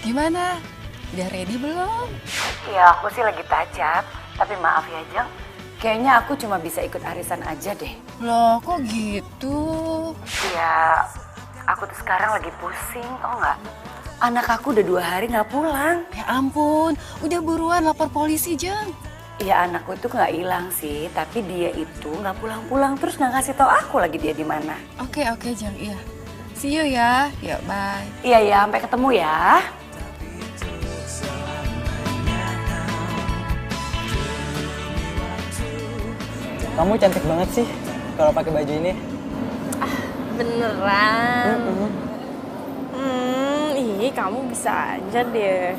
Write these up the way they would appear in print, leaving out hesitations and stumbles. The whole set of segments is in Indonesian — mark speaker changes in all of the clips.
Speaker 1: Gimana? Udah ready belum?
Speaker 2: Ya aku sih lagi tajap, tapi maaf ya Jeng. Kayaknya aku cuma bisa ikut arisan aja deh.
Speaker 1: Loh kok gitu?
Speaker 2: Ya aku tuh sekarang lagi pusing, tau nggak? Anak aku udah 2 hari nggak pulang.
Speaker 1: Ya ampun, udah buruan lapor polisi, Jeng.
Speaker 2: Ya anakku itu nggak hilang sih, tapi dia itu nggak pulang-pulang terus nggak kasih tau aku lagi dia di mana.
Speaker 1: Oke, Jeng, iya. See you ya. Yuk, bye.
Speaker 2: Iya ya, sampai ketemu ya.
Speaker 3: Kamu cantik banget sih kalau pakai baju ini.
Speaker 4: Beneran? Kamu bisa aja deh.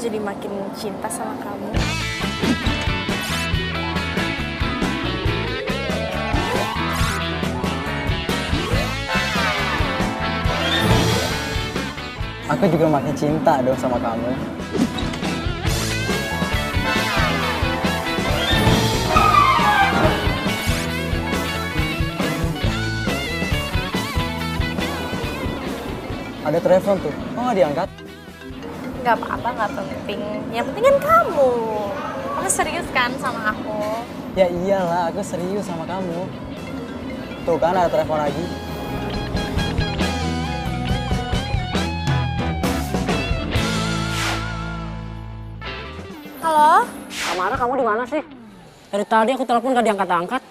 Speaker 4: Jadi makin cinta sama kamu.
Speaker 3: Aku juga makin cinta dong sama kamu. Ada telepon tuh, kok nggak diangkat?
Speaker 4: Gak apa-apa, gak penting. Yang penting kan kamu. Kamu serius kan sama aku?
Speaker 3: Ya iyalah, aku serius sama kamu. Tuh kan ada telepon lagi.
Speaker 4: Halo?
Speaker 5: Samara, kamu di mana sih? Dari tadi aku telepon gak diangkat-angkat.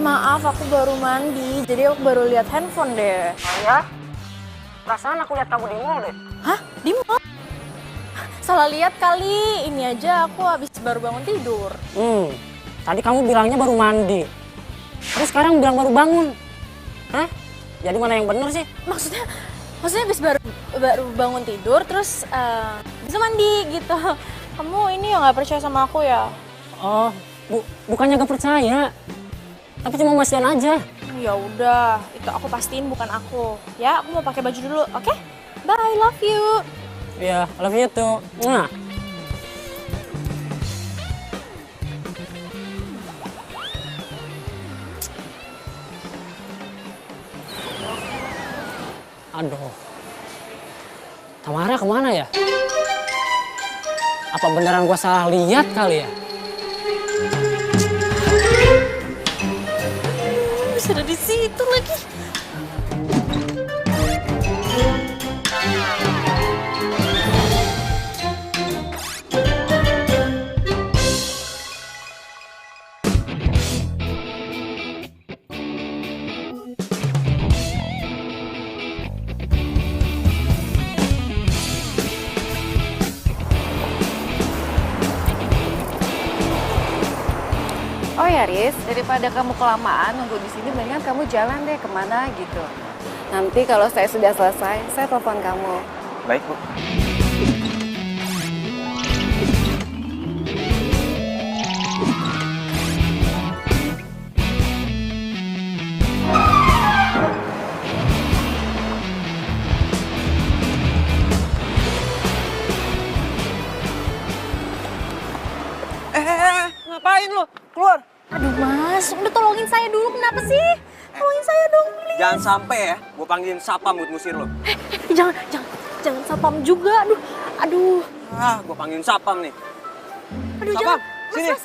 Speaker 4: Maaf, aku baru mandi, jadi aku baru lihat handphone deh.
Speaker 5: Oh ya? Perasaan aku lihat kamu di mall deh.
Speaker 4: Hah? Di mall? Salah lihat kali, ini aja aku habis baru bangun tidur.
Speaker 5: Tadi kamu bilangnya baru mandi. Terus sekarang bilang baru bangun. Hah? Jadi mana yang bener sih?
Speaker 4: Maksudnya habis baru bangun tidur, terus bisa mandi gitu. Kamu ini ya nggak percaya sama aku ya?
Speaker 5: Oh, bukannya gak percaya. Tapi cuma mastiin aja.
Speaker 4: Ya udah, itu aku pastiin bukan aku. Ya, aku mau pakai baju dulu, oke? Bye, love you.
Speaker 5: Iya, love you too. Nah. Aduh. Tamara kemana ya? Apa beneran gua salah lihat kali ya?
Speaker 4: Ada di situ lagi.
Speaker 2: Oh ya Riz, daripada kamu kelamaan nunggu di sini, mendingan kamu jalan deh kemana gitu. Nanti kalau saya sudah selesai, saya telepon kamu.
Speaker 3: Baik, Bu. Ngapain lu? Keluar!
Speaker 4: Aduh mas, udah tolongin saya dulu, kenapa sih? Tolongin saya dong, please.
Speaker 6: Jangan sampai ya, gue panggilin sapam buat ngusir lo.
Speaker 4: Jangan sapam juga, aduh.
Speaker 6: Ah, gue panggilin sapam nih.
Speaker 4: Aduh,
Speaker 6: Sapam,
Speaker 4: jangan.
Speaker 6: sini.
Speaker 4: Mas.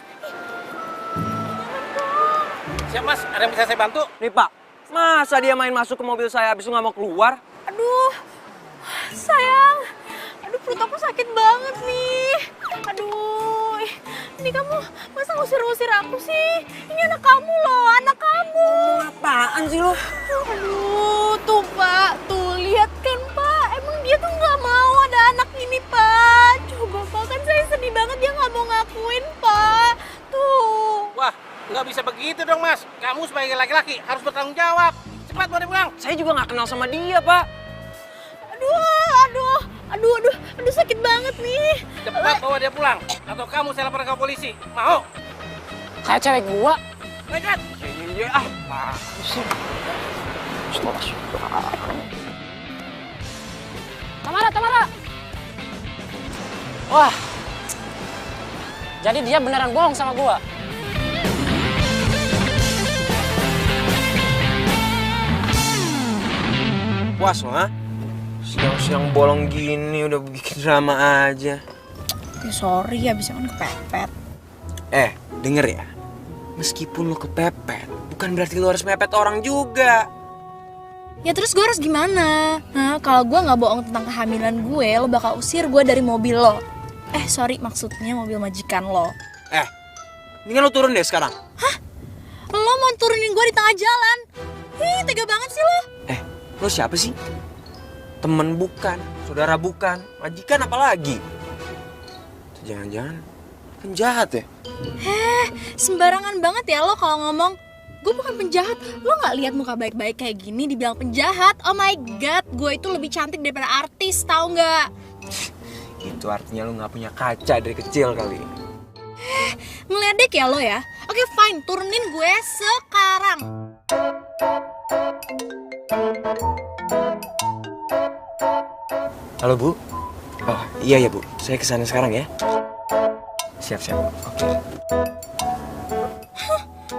Speaker 7: Siap mas, ada yang bisa saya bantu?
Speaker 6: Nih Pak, masa dia main masuk ke mobil saya habis itu nggak mau keluar?
Speaker 4: Aduh, sayang. Aduh, perut aku sakit banget nih. Aduh, ini kamu masa ngusir-ngusir aku sih? Ini anak kamu loh, anak kamu.
Speaker 6: Apaan sih lo?
Speaker 4: Aduh, tuh Pak, tuh lihat kan Pak. Emang dia tuh nggak mau ada anak ini Pak. Coba Pak, kan saya sedih banget dia nggak mau ngakuin Pak. Tuh.
Speaker 7: Wah, nggak bisa begitu dong mas. Kamu sebagai laki-laki harus bertanggung jawab. Cepat bawa dia pulang.
Speaker 6: Saya juga nggak kenal sama dia Pak.
Speaker 4: Aduh, sakit banget nih.
Speaker 7: Cepat bawa dia pulang. Atau kamu saya laporkan ke polisi. Mau?
Speaker 5: Kayak cewek gua.
Speaker 7: Nekat.
Speaker 6: Iya, sih.
Speaker 5: Tamara. Wah. Jadi dia beneran bohong sama gua.
Speaker 6: puas lo, ha? Siang-siang bolong gini udah bikin drama aja.
Speaker 4: Ya sorry, abisnya kan kepepet.
Speaker 6: Denger ya. Meskipun lo kepepet, bukan berarti lo harus mepet orang juga.
Speaker 4: Ya terus gue harus gimana? Nah, kalau gue nggak bohong tentang kehamilan gue, lo bakal usir gue dari mobil lo. Sorry, maksudnya mobil majikan lo.
Speaker 6: Mendingan lo turun deh sekarang.
Speaker 4: Hah? Lo mau turunin gue di tengah jalan? Ih, tega banget sih lo.
Speaker 6: Lo siapa sih? Temen bukan, saudara bukan, majikan apalagi? Jangan-jangan penjahat ya?
Speaker 4: Sembarangan banget ya lo kalau ngomong. Gue bukan penjahat. Lo gak lihat muka baik-baik kayak gini dibilang penjahat? Oh my god, gue itu lebih cantik daripada artis, tahu nggak?
Speaker 6: Itu artinya lo gak punya kaca dari kecil kali.
Speaker 4: Ngeledek ya lo ya? Oke fine, turunin gue sekarang.
Speaker 6: Halo Bu? Oh iya ya Bu, saya kesana sekarang ya. Siap-siap, oke.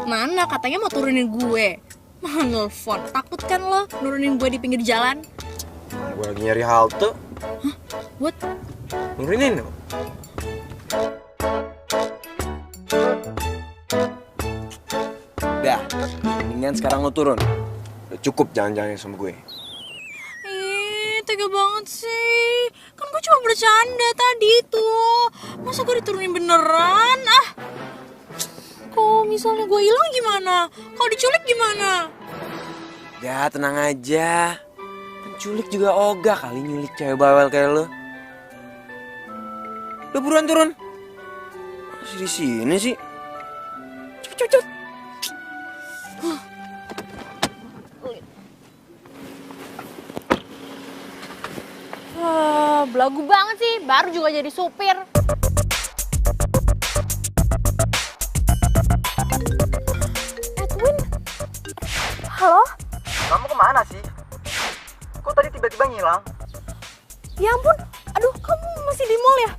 Speaker 4: Mana katanya mau turunin gue? Mau nelfon, takut kan lo nurunin gue di pinggir jalan?
Speaker 6: Gue lagi nyari halte.
Speaker 4: What?
Speaker 6: Nurunin lo. Udah, mendingan sekarang lo turun. Udah cukup jangan-jangan sama gue.
Speaker 4: Ih, tega banget sih. Kan gue cuma bercanda tadi tuh. Masa gue diturunin beneran? Kalau misalnya gue hilang gimana? Kalau diculik gimana?
Speaker 6: Ya tenang aja. Penculik juga ogah kali nyulik cewek bawel kayak lo. Udah buruan turun. Masih di sini sih. Cepet.
Speaker 4: Belagu banget sih, baru juga jadi supir. Edwin? Halo?
Speaker 3: Kamu kemana sih? Kok tadi tiba-tiba ngilang?
Speaker 4: Ya ampun, aduh kamu masih di mall ya?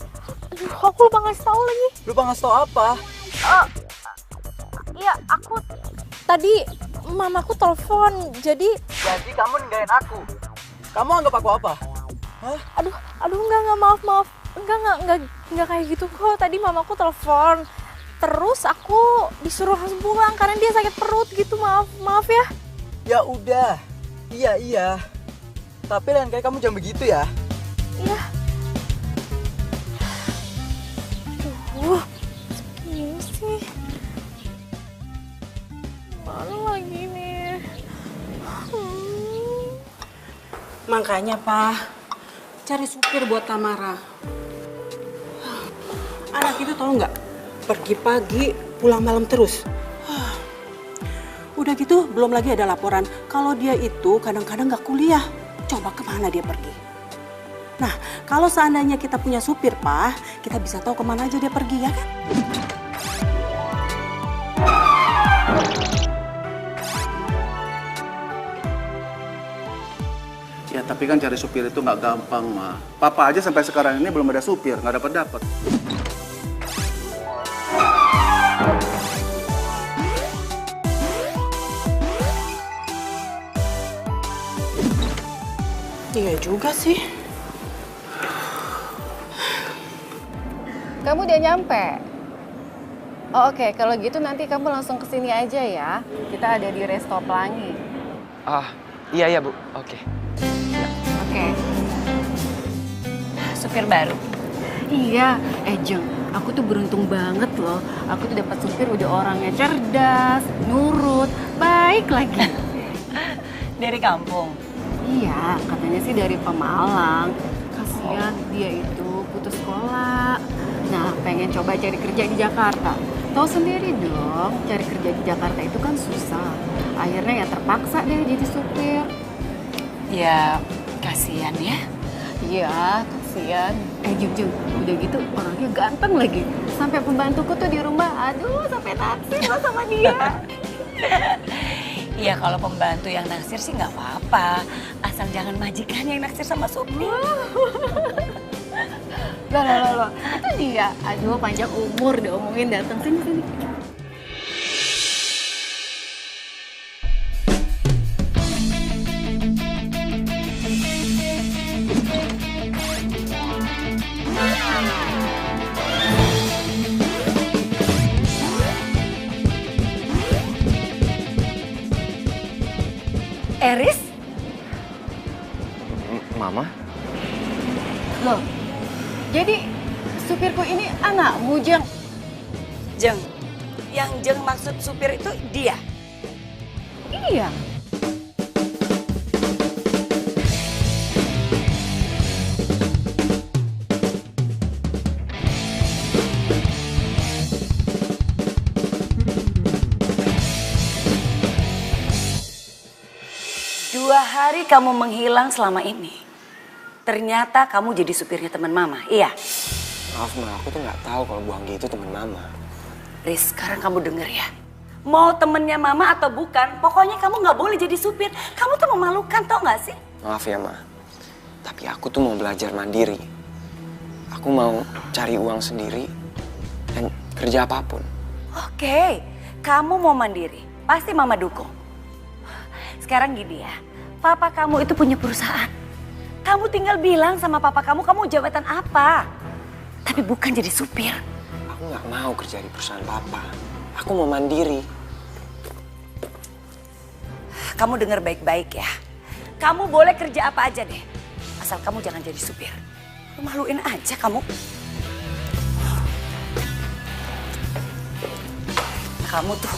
Speaker 4: Aduh, aku lupa ngasih tahu lagi.
Speaker 3: Lupa ngasih tau apa?
Speaker 4: Iya, aku tadi mamaku telepon, jadi
Speaker 3: Kamu ninggalin aku. Kamu anggap aku apa?
Speaker 4: aduh enggak maaf. Enggak kayak gitu kok. Tadi mamaku telepon. Terus aku disuruh langsung pulang karena dia sakit perut gitu. Maaf ya.
Speaker 3: Ya udah. Iya. Tapi lain kali kamu jangan begitu ya.
Speaker 4: Iya. Aduh, gini sih. Mana lagi nih?
Speaker 8: Makanya, Pak, cari supir buat Tamara. Anak itu tahu nggak? Pergi pagi, pulang malam terus. Udah gitu, belum lagi ada laporan kalau dia itu kadang-kadang nggak kuliah. Coba kemana dia pergi? Nah, kalau seandainya kita punya supir, Pak, kita bisa tahu kemana aja dia pergi, ya kan?
Speaker 9: Ya tapi kan cari supir itu nggak gampang, Ma. Papa aja sampai sekarang ini belum ada supir, nggak dapat.
Speaker 8: Iya juga sih.
Speaker 2: Kamu udah nyampe? Oh, oke, kalau gitu nanti kamu langsung kesini aja ya. Kita ada di Resto Pelangi.
Speaker 6: Iya Bu, oke.
Speaker 2: Oke.
Speaker 1: Supir baru.
Speaker 2: Iya, Jeng, aku tuh beruntung banget loh. Aku tuh dapat supir udah orangnya cerdas, nurut, baik lagi.
Speaker 1: Dari kampung.
Speaker 2: Iya, katanya sih dari Pemalang. Kasihan dia itu putus sekolah. Nah, pengen coba cari kerja di Jakarta. Tahu sendiri dong, cari kerja di Jakarta itu kan susah. Akhirnya ya terpaksa deh jadi supir.
Speaker 1: Ya, kasihan ya.
Speaker 2: Iya, kasihan. Jeng, udah gitu orangnya ganteng lagi. Sampai pembantuku tuh di rumah, aduh sampai naksir loh sama dia.
Speaker 1: Iya, kalau pembantu yang naksir sih nggak apa-apa. Asal jangan majikan yang naksir sama supir.
Speaker 2: Loh, itu dia. Aduh, panjang umur diomongin datang sini.
Speaker 1: Eris?
Speaker 6: Mama?
Speaker 2: Loh, jadi supirku ini anakmu, Jeng?
Speaker 1: Jeng. Yang Jeng maksud supir itu dia?
Speaker 2: Iya.
Speaker 1: Dua hari kamu menghilang selama ini. Ternyata kamu jadi supirnya teman Mama, iya?
Speaker 6: Maaf Ma, aku tuh nggak tahu kalau Bu Anggi itu teman Mama.
Speaker 1: Riz, sekarang kamu denger ya. Mau temennya Mama atau bukan, pokoknya kamu nggak boleh jadi supir. Kamu tuh memalukan, tau nggak sih?
Speaker 6: Maaf ya Ma, tapi aku tuh mau belajar mandiri. Aku mau cari uang sendiri dan kerja apapun.
Speaker 1: Oke, kamu mau mandiri, pasti Mama dukung. Sekarang gini ya, papa kamu itu punya perusahaan. Kamu tinggal bilang sama papa kamu jabatan apa. Tapi bukan jadi supir.
Speaker 6: Aku nggak mau kerja di perusahaan papa. Aku mau mandiri.
Speaker 1: Kamu dengar baik-baik ya. Kamu boleh kerja apa aja deh. Asal kamu jangan jadi supir. Lu maluin aja kamu. Kamu tuh.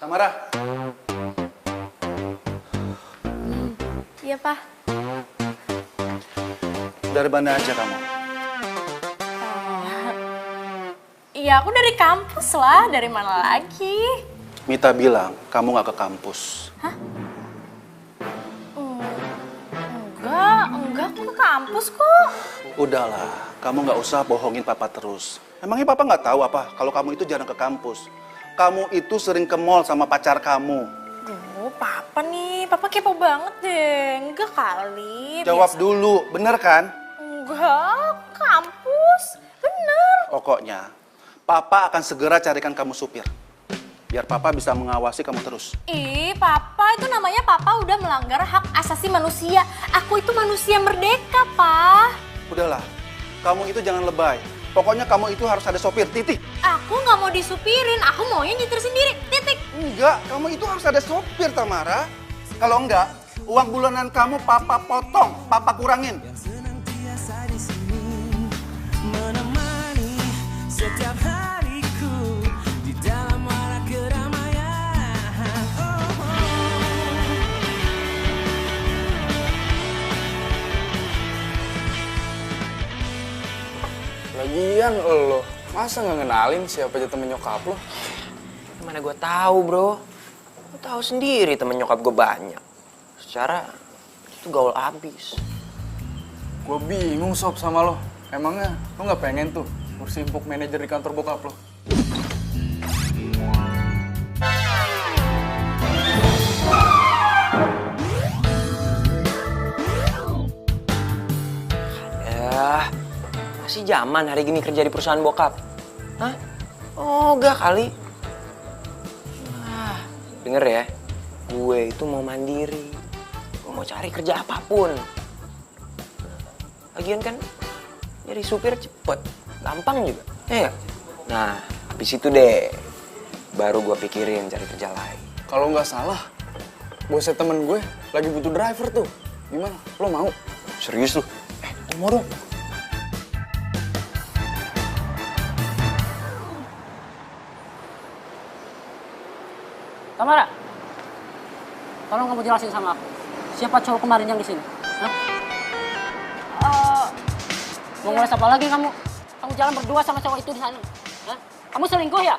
Speaker 9: Tamara.
Speaker 4: Iya, Pak.
Speaker 9: Dari mana aja kamu?
Speaker 4: Iya, aku dari kampus lah. Dari mana lagi?
Speaker 9: Mita bilang kamu nggak ke kampus.
Speaker 4: Enggak, aku ke kampus kok.
Speaker 9: Udahlah, kamu nggak usah bohongin papa terus. Emangnya papa nggak tahu apa kalau kamu itu jarang ke kampus? Kamu itu sering ke mall sama pacar kamu.
Speaker 4: Duh, papa nih. Papa kepo banget deh. Enggak kali.
Speaker 9: Jawab dulu, bener kan?
Speaker 4: Enggak, kampus. Bener.
Speaker 9: Pokoknya, papa akan segera carikan kamu supir. Biar papa bisa mengawasi kamu terus.
Speaker 4: Ih, papa itu namanya papa udah melanggar hak asasi manusia. Aku itu manusia merdeka, Pak.
Speaker 9: Udahlah, kamu itu jangan lebay. Pokoknya kamu itu harus ada sopir, titik.
Speaker 4: Aku nggak mau disupirin, aku maunya nyetir sendiri, titik.
Speaker 9: Enggak, kamu itu harus ada sopir, Tamara. Kalau enggak, uang bulanan kamu papa potong, papa kurangin.
Speaker 10: Setiap hariku di dalam warak keramaian.
Speaker 11: Lagian lo, masa nggak ngenalin siapa aja temen nyokap lo?
Speaker 6: Gimana gue tahu bro? Gue tahu sendiri temen nyokap gue banyak. Secara itu gaul abis.
Speaker 11: Gue bingung sob sama lo. Emangnya lo nggak pengen tuh kursi empuk manajer di kantor bokap lo?
Speaker 6: Ya, masih zaman hari gini kerja di perusahaan bokap. Hah? Oh, enggak kali. Nah, denger ya, gue itu mau mandiri. Gue mau cari kerja apapun. Lagian kan jadi supir cepet, gampang juga. Ya nggak? Nah, habis itu deh, baru gue pikirin cari kerja lain.
Speaker 11: Kalau nggak salah, bosnya temen gue lagi butuh driver tuh. Gimana? Lo mau?
Speaker 6: Serius lu? Gue mau dong.
Speaker 5: Tamara, tolong kamu jelasin sama aku. Siapa cowok kemarin yang di sini? Hah? Mau ngeles apa lagi kamu? Kamu jalan berdua sama cowok itu di sana. Hah? Kamu selingkuh ya?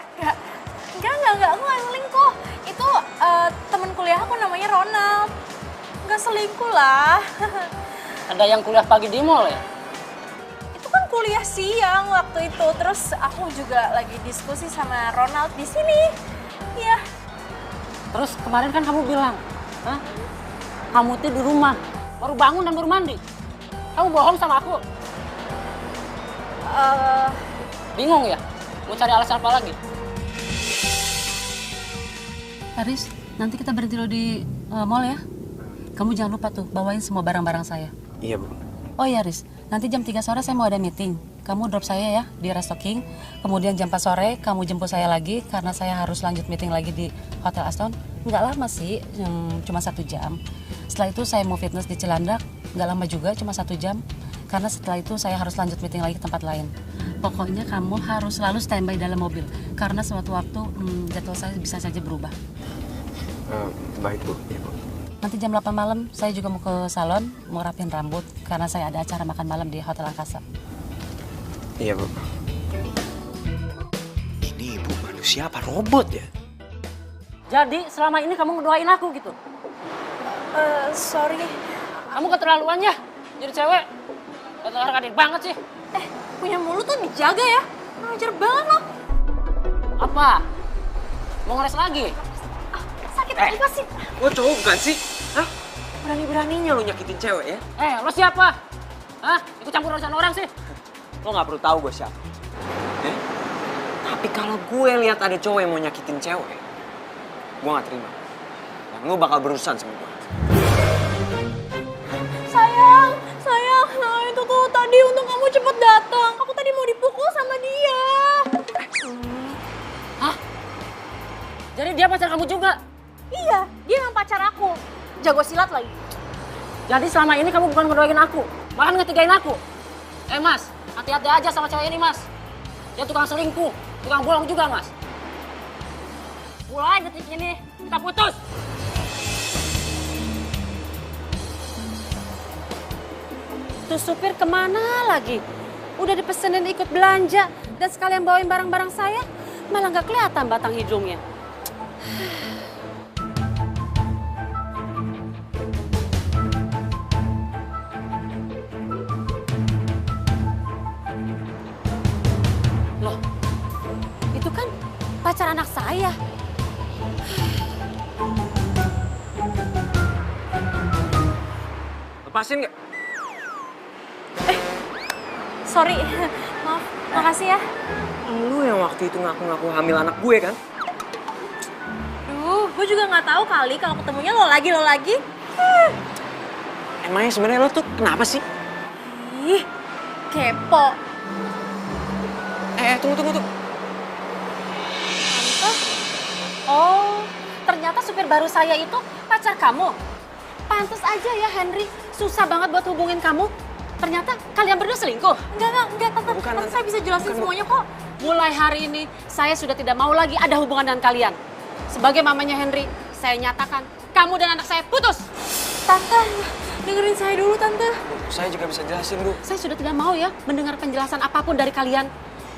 Speaker 4: Enggak, aku nggak selingkuh. Itu temen kuliah aku namanya Ronald. Nggak selingkuh lah.
Speaker 5: Ada yang kuliah pagi di mall ya?
Speaker 4: Itu kan kuliah siang waktu itu. Terus aku juga lagi diskusi sama Ronald di sini. Iya.
Speaker 5: Terus kemarin kan kamu bilang, hah? Kamu tuh di rumah, baru bangun dan baru mandi. Kamu bohong sama aku. Bingung ya? Mau cari alasan apa lagi?
Speaker 2: Haris, nanti kita berhenti lo di mall ya. kamu jangan lupa tuh bawain semua barang-barang saya.
Speaker 6: Iya, Bu.
Speaker 2: Oh iya, Riz. Nanti jam 3 sore saya mau ada meeting. Kamu drop saya ya di Restoking. Kemudian jam 4 sore kamu jemput saya lagi karena saya harus lanjut meeting lagi di Hotel Aston. Nggak lama sih, cuma 1 jam. Setelah itu saya mau fitness di Cilandak. Nggak lama juga, cuma 1 jam. Karena setelah itu saya harus lanjut meeting lagi ke tempat lain. Pokoknya kamu harus selalu standby dalam mobil. Karena suatu waktu jadwal saya bisa saja berubah.
Speaker 6: Baik, Bu. Iya, Bu.
Speaker 2: Nanti jam 8 malam saya juga mau ke salon, mau rapin rambut. Karena saya ada acara makan malam di Hotel Angkasa.
Speaker 6: Iya, Bu. Ini ibu manusia apa robot ya?
Speaker 5: Jadi selama ini kamu ngedoain aku gitu?
Speaker 4: Sorry.
Speaker 5: Kamu keterlaluan ya jadi cewek. Keterlaluan banget sih.
Speaker 4: Punya mulut tuh dijaga ya. Ngajar banget lo.
Speaker 5: Apa? Mau ngeres lagi?
Speaker 4: Sakit apa sih?
Speaker 6: Lo cowok bukan sih? Hah? Berani-beraninya lo nyakitin cewek ya?
Speaker 5: Lo siapa? Hah? Ikut campur urusan orang sih?
Speaker 6: Lo gak perlu tahu gue siapa. Tapi kalau gue lihat ada cowok yang mau nyakitin cewek, gue gak terima. Dan lo bakal berurusan sama gue.
Speaker 4: Sayang, nah itu tuh tadi untung kamu cepet datang. Aku tadi mau dipukul sama dia.
Speaker 5: Hah? Jadi dia pacar kamu juga?
Speaker 4: Iya, dia yang pacar aku. Jago silat lagi.
Speaker 5: Jadi selama ini kamu bukan ngedoain aku, bahkan ngetigain aku. Mas, hati-hati aja sama cewek ini, Mas. Dia tukang selingkuh, tukang bohong juga, Mas. Mulai detik ini, kita putus.
Speaker 2: Tuh supir kemana lagi? Udah dipesenin ikut belanja dan sekalian bawain barang-barang saya, malah nggak kelihatan batang hidungnya. Loh, itu kan pacar anak saya.
Speaker 6: Lepasin gak?
Speaker 4: Sorry, maaf, makasih ya.
Speaker 6: Lu yang waktu itu ngaku-ngaku hamil anak gue kan?
Speaker 4: Gue juga nggak tahu kali kalau ketemunya lo lagi.
Speaker 6: Emangnya sebenarnya lo tuh kenapa sih?
Speaker 4: Ih, kepo.
Speaker 6: Tunggu.
Speaker 2: Oh, ternyata supir baru saya itu pacar kamu. Pantes aja ya Henry, susah banget buat hubungin kamu. Ternyata kalian berdua selingkuh.
Speaker 4: Enggak, Tante saya bisa jelasin semuanya kok.
Speaker 2: Mulai hari ini, saya sudah tidak mau lagi ada hubungan dengan kalian. Sebagai mamanya Henry, saya nyatakan kamu dan anak saya putus.
Speaker 4: Tante, dengerin saya dulu, Tante.
Speaker 6: Saya juga bisa jelasin, Bu.
Speaker 2: Saya sudah tidak mau ya mendengar penjelasan apapun dari kalian.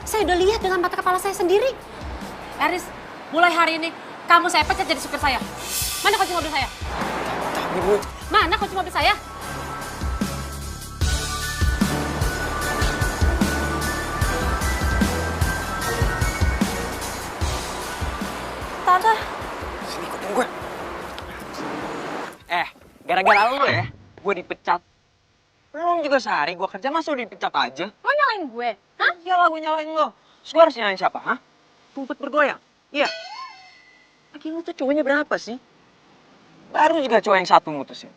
Speaker 2: Saya udah lihat dengan mata kepala saya sendiri. Eris, mulai hari ini, kamu saya pecat jadi supir saya. Mana kunci mobil saya?
Speaker 6: Tapi, Bu.
Speaker 2: Mana kunci mobil saya?
Speaker 4: Tante.
Speaker 6: Sini ikutin gue. Gara-gara lu ya, gue dipecat. Belum juga sehari gue kerja, masa udah dipecat aja?
Speaker 4: Lo nyalain gue? Hah?
Speaker 6: Iyalah gue nyalain lo. Terus gue harus nyalain siapa, hah? Rumput bergoyang? Iya. Lagi lu tuh cowoknya berapa sih? Baru juga cowok yang satu mutusin.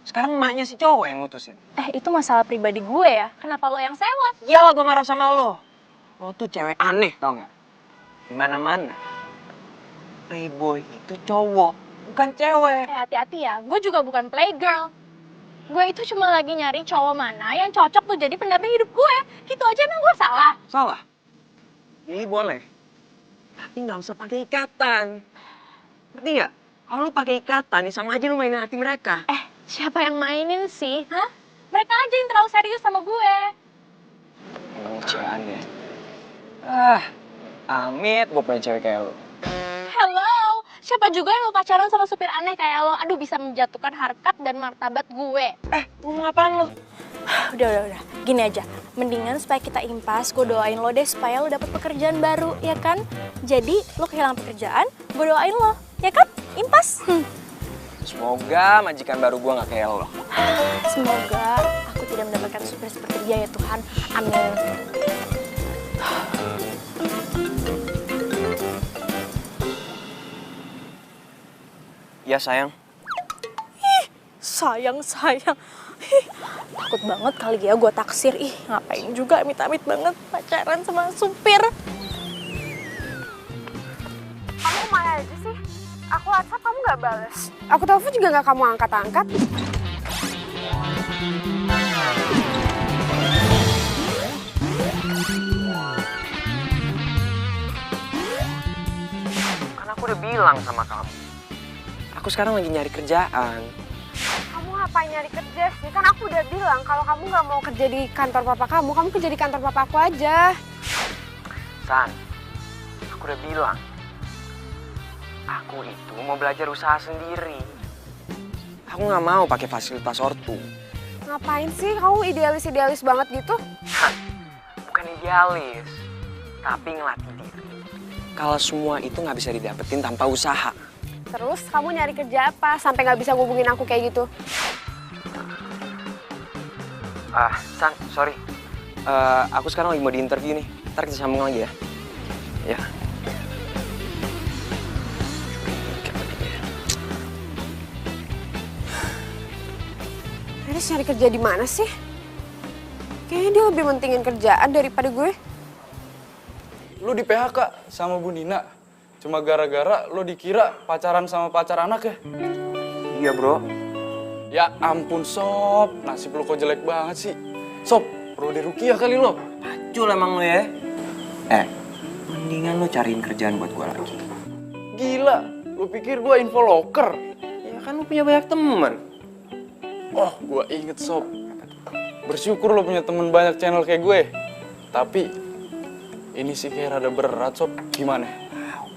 Speaker 6: Sekarang emaknya si cowok yang mutusin.
Speaker 4: Itu masalah pribadi gue ya. Kenapa lo yang sewot?
Speaker 6: Iyalah gue marah sama lo. Lo tuh cewek aneh, tau gak? Dimana-mana. Playboy itu cowok, bukan cewek.
Speaker 4: Hati-hati ya, gue juga bukan playgirl. Gue itu cuma lagi nyari cowok mana yang cocok tuh jadi pendamping hidup gue. Gitu aja emang gue salah?
Speaker 6: Salah? Ini boleh. Tapi nggak usah pakai ikatan. Ngerti nggak? Kalau lu pakai ikatan, nih sama aja lu mainin hati mereka.
Speaker 4: Siapa yang mainin sih? Hah? Mereka aja yang terlalu serius sama gue.
Speaker 6: Cewek aneh. Amit gue punya cewek kayak lu.
Speaker 4: Hello, siapa juga yang mau pacaran sama supir aneh kayak lo? Aduh, bisa menjatuhkan harkat dan martabat gue.
Speaker 6: Ngomong apaan lo?
Speaker 4: Udah. Gini aja, mendingan supaya kita impas, gue doain lo deh supaya lo dapet pekerjaan baru, ya kan? Jadi, lo kehilangan pekerjaan, gue doain lo, ya kan? Impas.
Speaker 6: Semoga majikan baru gue gak kayak lo.
Speaker 4: Semoga aku tidak mendapatkan supir seperti dia ya Tuhan. Amin.
Speaker 6: Iya sayang.
Speaker 4: sayang. Ih, takut banget kali ya gue taksir. Ih, ngapain juga amit-amit banget pacaran sama supir.
Speaker 12: Kamu kemana aja sih? Aku WhatsApp kamu gak bales. Aku telepon juga gak kamu angkat-angkat.
Speaker 6: Kan aku udah bilang sama kamu. Aku sekarang lagi nyari kerjaan.
Speaker 12: Kamu ngapain nyari kerja sih? Kan aku udah bilang kalau kamu gak mau kerja di kantor papa kamu kerja di kantor papa aku aja.
Speaker 6: San, aku udah bilang. Aku itu mau belajar usaha sendiri. Aku nggak mau pakai fasilitas ortu.
Speaker 12: Ngapain sih kamu idealis banget gitu?
Speaker 6: Bukan idealis, tapi ngelatih diri. Kalau semua itu nggak bisa didapetin tanpa usaha.
Speaker 12: Terus kamu nyari kerja apa sampai nggak bisa ngubungin aku kayak gitu?
Speaker 6: San, sorry. Aku sekarang lagi mau di interview nih. Ntar kita sambung lagi ya. Ya.
Speaker 12: Eris nyari kerja di mana sih? Kayaknya dia lebih mentingin kerjaan daripada gue.
Speaker 11: Lu di PHK sama Bu Nina. Cuma gara-gara lu dikira pacaran sama pacar anak ya?
Speaker 6: Iya, bro.
Speaker 11: Ya ampun, Sob. Nasib lu kok jelek banget sih. Sob, perlu dirukiah kali lo.
Speaker 6: Pacul emang lu ya. Mendingan lu cariin kerjaan buat gua lagi.
Speaker 11: Gila, lu pikir gua info loker?
Speaker 6: Ya kan lu punya banyak teman.
Speaker 11: Oh, gua inget, Sob. Bersyukur lo punya temen banyak channel kayak gue. Tapi, ini sih kayak rada berat, Sob. Gimana?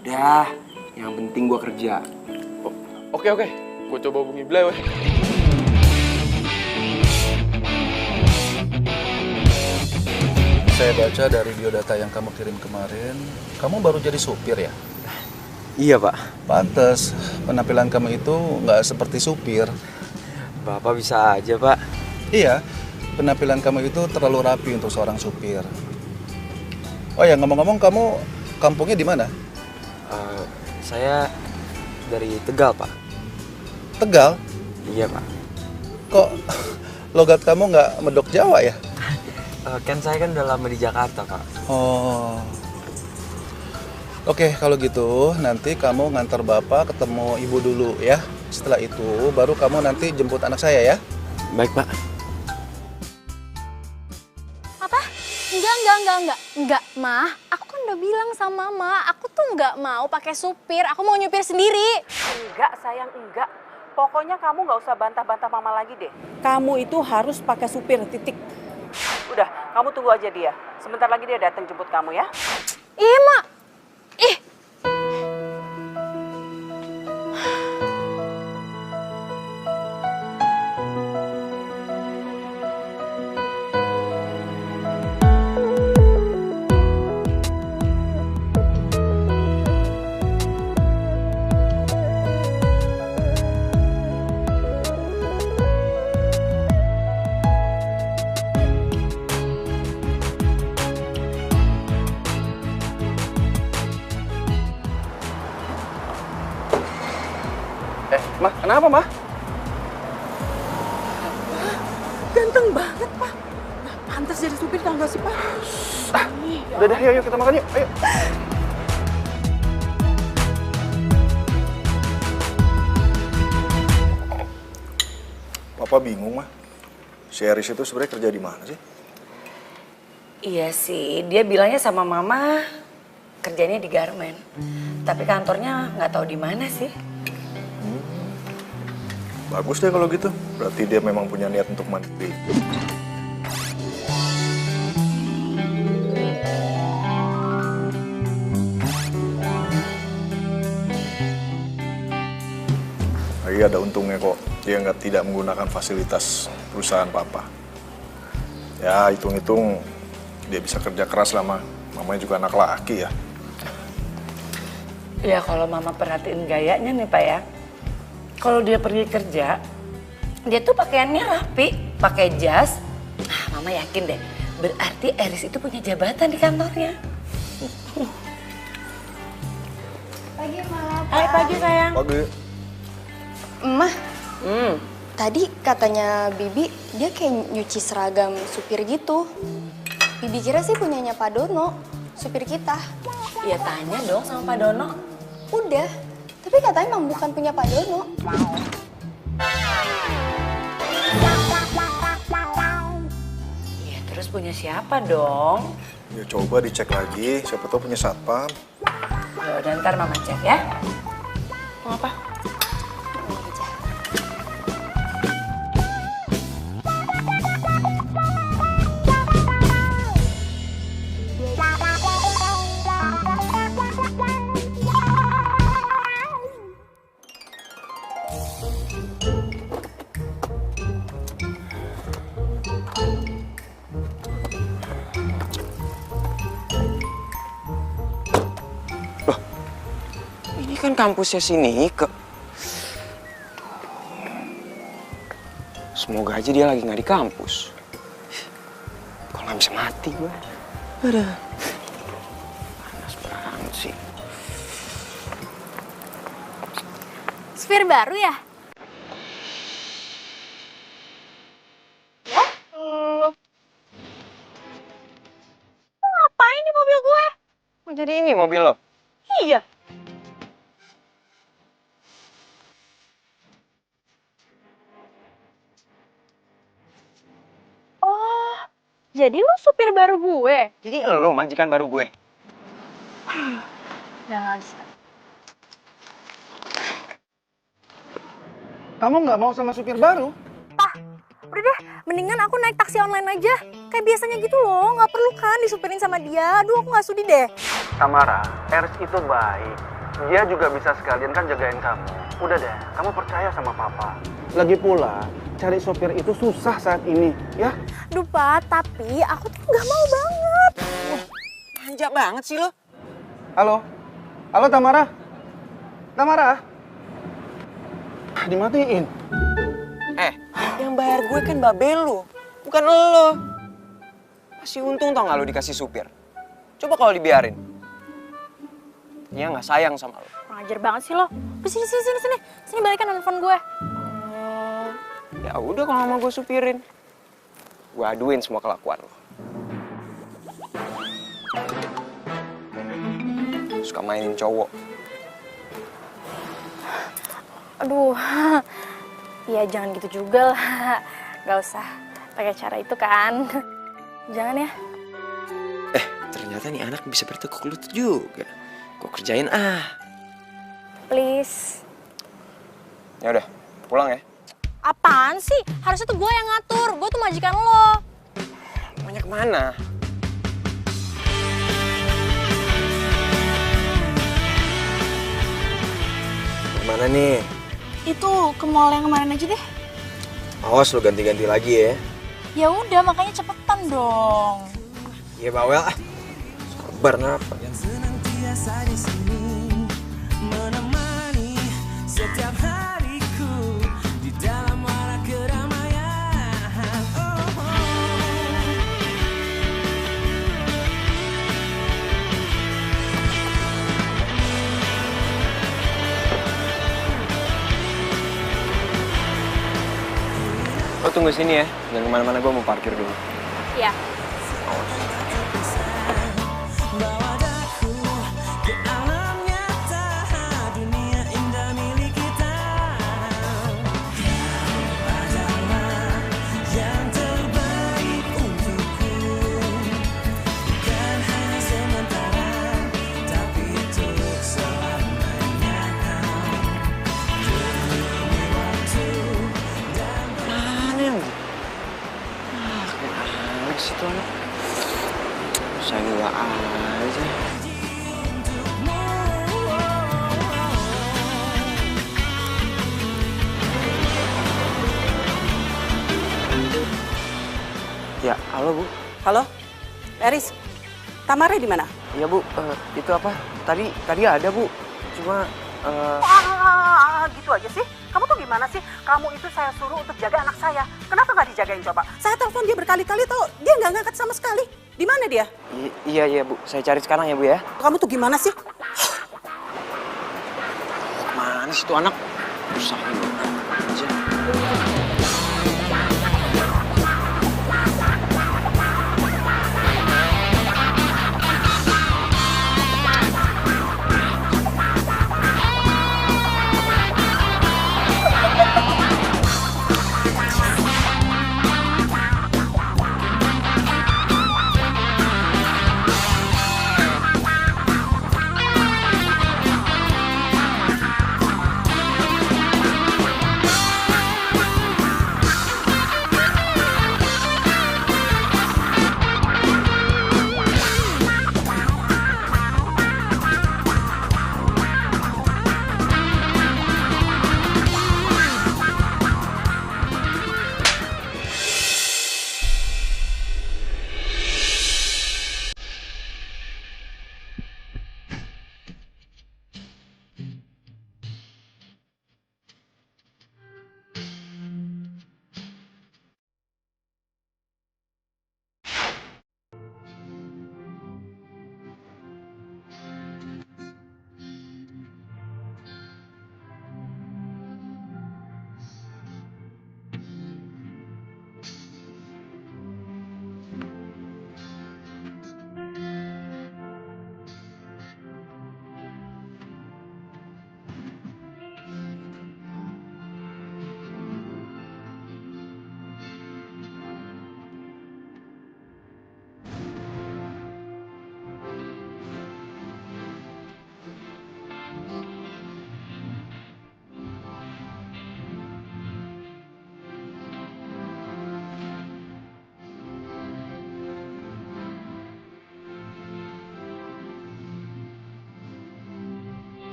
Speaker 6: Udah, yang penting gua kerja.
Speaker 11: Oke. Gua coba hubungi beliau.
Speaker 9: Saya baca dari biodata yang kamu kirim kemarin, kamu baru jadi supir ya?
Speaker 6: Iya, Pak.
Speaker 9: Pantes, penampilan kamu itu nggak seperti supir.
Speaker 6: Bapak bisa aja, Pak.
Speaker 9: Iya, penampilan kamu itu terlalu rapi untuk seorang supir. Oh ya, ngomong-ngomong, kamu kampungnya di mana?
Speaker 6: Saya dari Tegal, Pak.
Speaker 9: Tegal?
Speaker 6: Iya, Pak.
Speaker 9: Kok logat kamu nggak medok Jawa ya?
Speaker 6: Kan saya kan udah lama di Jakarta, Pak.
Speaker 9: Oh. Oke, kalau gitu nanti kamu ngantar bapak ketemu ibu dulu ya. Setelah itu baru kamu nanti jemput anak saya ya.
Speaker 6: Baik, Pak.
Speaker 4: Apa? Enggak, Ma. Aku kan udah bilang sama Mama, aku tuh nggak mau pakai supir, aku mau nyupir sendiri.
Speaker 8: Enggak, sayang, enggak. Pokoknya kamu nggak usah bantah-bantah mama lagi deh. Kamu itu harus pakai supir, titik. Udah, kamu tunggu aja dia. Sebentar lagi dia datang jemput kamu ya.
Speaker 4: Iya, Mak. Ih.
Speaker 9: Mah, kenapa, Mah?
Speaker 8: Ganteng banget, Pak. Nah, pantas jadi supir tau gak sih, Pak?
Speaker 9: Udah, yuk kita makan yuk. Ayo.
Speaker 13: Papa bingung, Mah. Si Eris itu sebenarnya kerja di mana sih?
Speaker 1: Iya sih, dia bilangnya sama mama kerjanya di garmen. Tapi kantornya nggak tahu di mana sih.
Speaker 13: Bagus deh kalau gitu. Berarti dia memang punya niat untuk mandiri. Lagi ada untungnya kok. Dia tidak menggunakan fasilitas perusahaan papa. Ya, hitung-hitung dia bisa kerja keras lah, mamanya juga anak laki ya.
Speaker 1: Ya kalau mama perhatiin gayanya nih Pak ya. Kalau dia pergi kerja, dia tuh pakaiannya rapi, pakai jas. Mama yakin deh, berarti Eris itu punya jabatan di kantornya.
Speaker 12: Pagi, Mama.
Speaker 1: Hai, pagi sayang.
Speaker 13: Pagi.
Speaker 12: Emah,
Speaker 14: Tadi katanya Bibi, dia kayak nyuci seragam supir gitu. Bibi kira sih punyanya Pak Dono, supir kita.
Speaker 1: Ya tanya dong sama Pak Dono.
Speaker 14: Udah, tapi katanya emang bukan punya Pak Dono.
Speaker 1: Ya terus punya siapa dong?
Speaker 13: Ya coba dicek lagi, siapa tahu punya satpam.
Speaker 1: Ya udah ntar Mama cek ya. Mau apa?
Speaker 6: Kan kampusnya si Nike. Semoga aja dia lagi nggak di kampus. Kalau nggak bisa mati gue. Aduh. Panas banget sih.
Speaker 4: Supir baru ya? Ngapain di mobil gue?
Speaker 6: Oh, jadi ini mobil lo?
Speaker 4: Iya. Jadi lu supir baru gue?
Speaker 6: Jadi lo majikan baru gue?
Speaker 4: Jangan bisa.
Speaker 9: Kamu nggak mau sama supir baru?
Speaker 4: Udah deh, mendingan aku naik taksi online aja. Kayak biasanya gitu loh, nggak perlu kan disupirin sama dia. Aduh, aku nggak sudi deh.
Speaker 9: Tamara, Eris itu baik. Dia juga bisa sekalian kan jagain kamu. Udah deh, kamu percaya sama papa. Lagi pula, cari sopir itu susah saat ini, ya?
Speaker 4: Duh, Pak, tapi aku tuh nggak mau banget.
Speaker 6: Manja banget sih lo.
Speaker 9: Halo? Halo Tamara? Tamara? Dimatiin.
Speaker 6: Yang bayar gue kan babel lo, bukan lo. Masih untung tau gak lo dikasih supir. Coba kalau dibiarin. Dia nggak sayang sama lo.
Speaker 4: Ngajar banget sih lo. Sini, sini balikan handphone gue.
Speaker 6: Ya udah kalau mau gue supirin. Gue aduin semua kelakuan lo. Suka mainin cowok.
Speaker 4: Aduh, ya jangan gitu juga lah. Gak usah pakai cara itu kan. Jangan ya.
Speaker 6: Ternyata nih anak bisa bertekuk lutut juga. Gue kerjain ah.
Speaker 4: Please.
Speaker 6: Ya udah, pulang ya.
Speaker 4: Apaan sih? Harusnya tuh gue yang ngatur. Gue tuh majikan lo.
Speaker 6: Banyak mana? Kemana nih?
Speaker 4: Itu ke mall yang kemarin aja deh.
Speaker 6: Awas lo ganti-ganti lagi ya.
Speaker 4: Ya udah, makanya cepetan dong.
Speaker 6: Iya bawel ah. Sabar napa?
Speaker 10: Yang senantiasa di sini menemani setiap hariku di dalam warak keramaian.
Speaker 6: Lo tunggu sini ya, jangan kemana-mana, gue mau parkir dulu.
Speaker 4: Iya.
Speaker 10: Bawa daku ke alam nyata, dunia indah milik kita. Adalah yang terbaik untukku, bukan hanya sementara, tapi untuk selamanya. Demi waktu dan
Speaker 6: Mana yang kemana sih tuh anak? Saya gila aja. Ya, halo Bu.
Speaker 8: Halo, Eris. Tamara di mana?
Speaker 6: Iya Bu, itu apa? Tadi ada Bu. Cuma
Speaker 8: Gitu aja sih. Kamu tuh gimana sih? Kamu itu saya suruh untuk jaga anak saya. Kenapa nggak dijagain coba? Saya telepon dia berkali-kali tuh, dia nggak ngangkat sama sekali. Di mana dia?
Speaker 6: Iya Bu, saya cari sekarang ya Bu ya.
Speaker 8: Kamu tuh gimana sih?
Speaker 6: Kemana sih tuh anak? Usahain aja.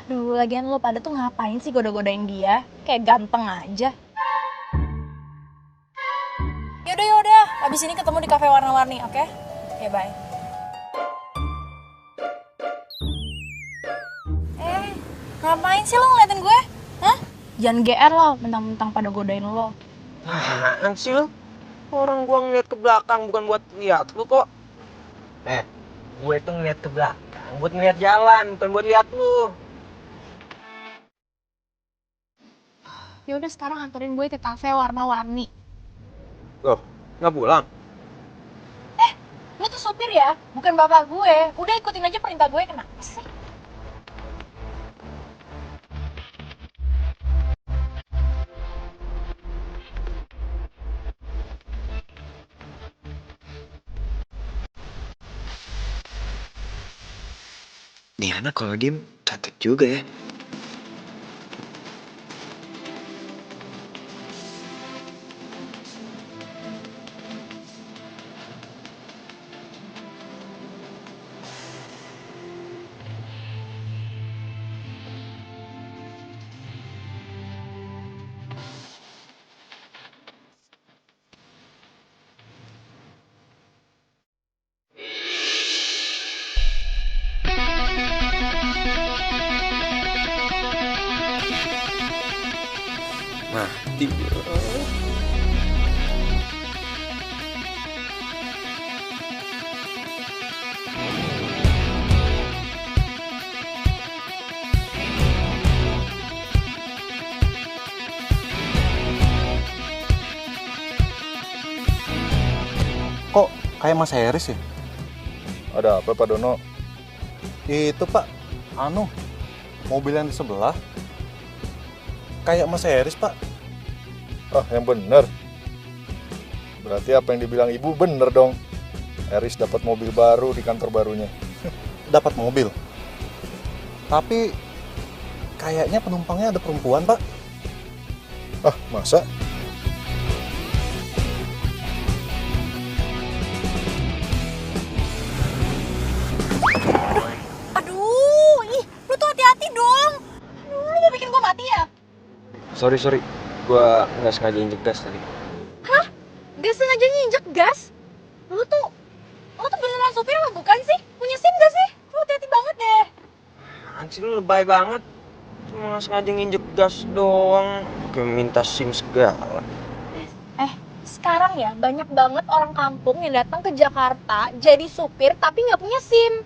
Speaker 4: Duh, lagian lo pada tuh ngapain sih goda-godain dia? Kayak ganteng aja. Yaudah, abis ini ketemu di kafe warna-warni, oke? Oke, bye. Ngapain sih lo ngeliatin gue? Hah? Jangan GR lo, mentang-mentang pada godain lo.
Speaker 6: Apaan sih lo? Orang gua ngeliat ke belakang bukan buat lihat lu kok. Gue tuh ngeliat ke belakang buat ngeliat jalan, bukan buat lihat lu.
Speaker 4: Yaudah sekarang anterin gue ke kafe warna-warni.
Speaker 6: Loh, nggak pulang?
Speaker 4: Lo tuh sopir ya, bukan bapak gue. Udah ikutin aja perintah gue, kenapa sih?
Speaker 6: Nih anak kalau diem cantik juga ya. Mati gue.
Speaker 13: Kok kayak Mas Heris ya? Ada apa Pak Dono? Itu Pak, mobil yang di sebelah. Kayak Mas Heris Pak. Ah, yang bener. Berarti apa yang dibilang Ibu bener dong. Heris dapat mobil baru di kantor barunya. Dapat mobil? Tapi kayaknya penumpangnya ada perempuan, Pak. Ah, masa?
Speaker 4: Aduh, ih, lu tuh hati-hati dong. Aduh, lu mau bikin gua mati ya?
Speaker 6: Sorry. Gua nggak sengaja injek gas tadi.
Speaker 4: Hah? Gak sengaja nginjek gas? Lu tuh beneran sopir apa bukan sih? Punya SIM gak sih? Lu hati-hati banget deh.
Speaker 6: Anjir lu lebay banget. Cuma nggak sengaja nginjek gas doang. Kayak minta SIM segala.
Speaker 4: Sekarang ya banyak banget orang kampung yang datang ke Jakarta jadi supir tapi nggak punya SIM.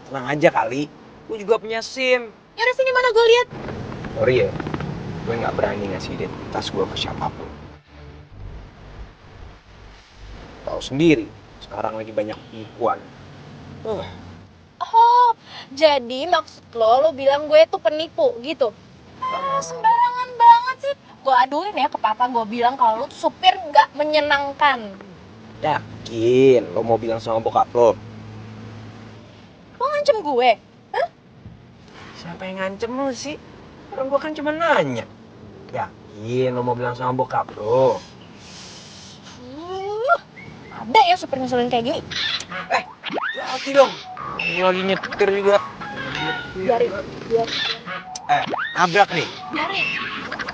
Speaker 6: Tenang aja kali. Gue juga punya SIM.
Speaker 4: Yaudah sini mana gue lihat.
Speaker 6: Sorry ya, gue nggak berani ngasih identitas gue ke siapapun. Tahu sendiri, sekarang lagi banyak penipuan.
Speaker 4: Oh, jadi maksud lo bilang gue tuh penipu gitu? Sembarangan banget sih. Gue aduin ya ke papa, gue bilang kalau lo tuh supir nggak menyenangkan.
Speaker 6: Yakin, lo mau bilang sama bokap lo?
Speaker 4: Lo ngancem gue? Hah?
Speaker 6: Siapa yang ngancem lo sih? Orang gue kan cuma nanya. Yakin, lo mau bilang sama bokap lo?
Speaker 4: Ada ya supir ngeselin kayak gini.
Speaker 6: Hati dong. Ini lagi nyetir juga.
Speaker 4: Biarin.
Speaker 6: Nabrak nih.
Speaker 4: Biarin.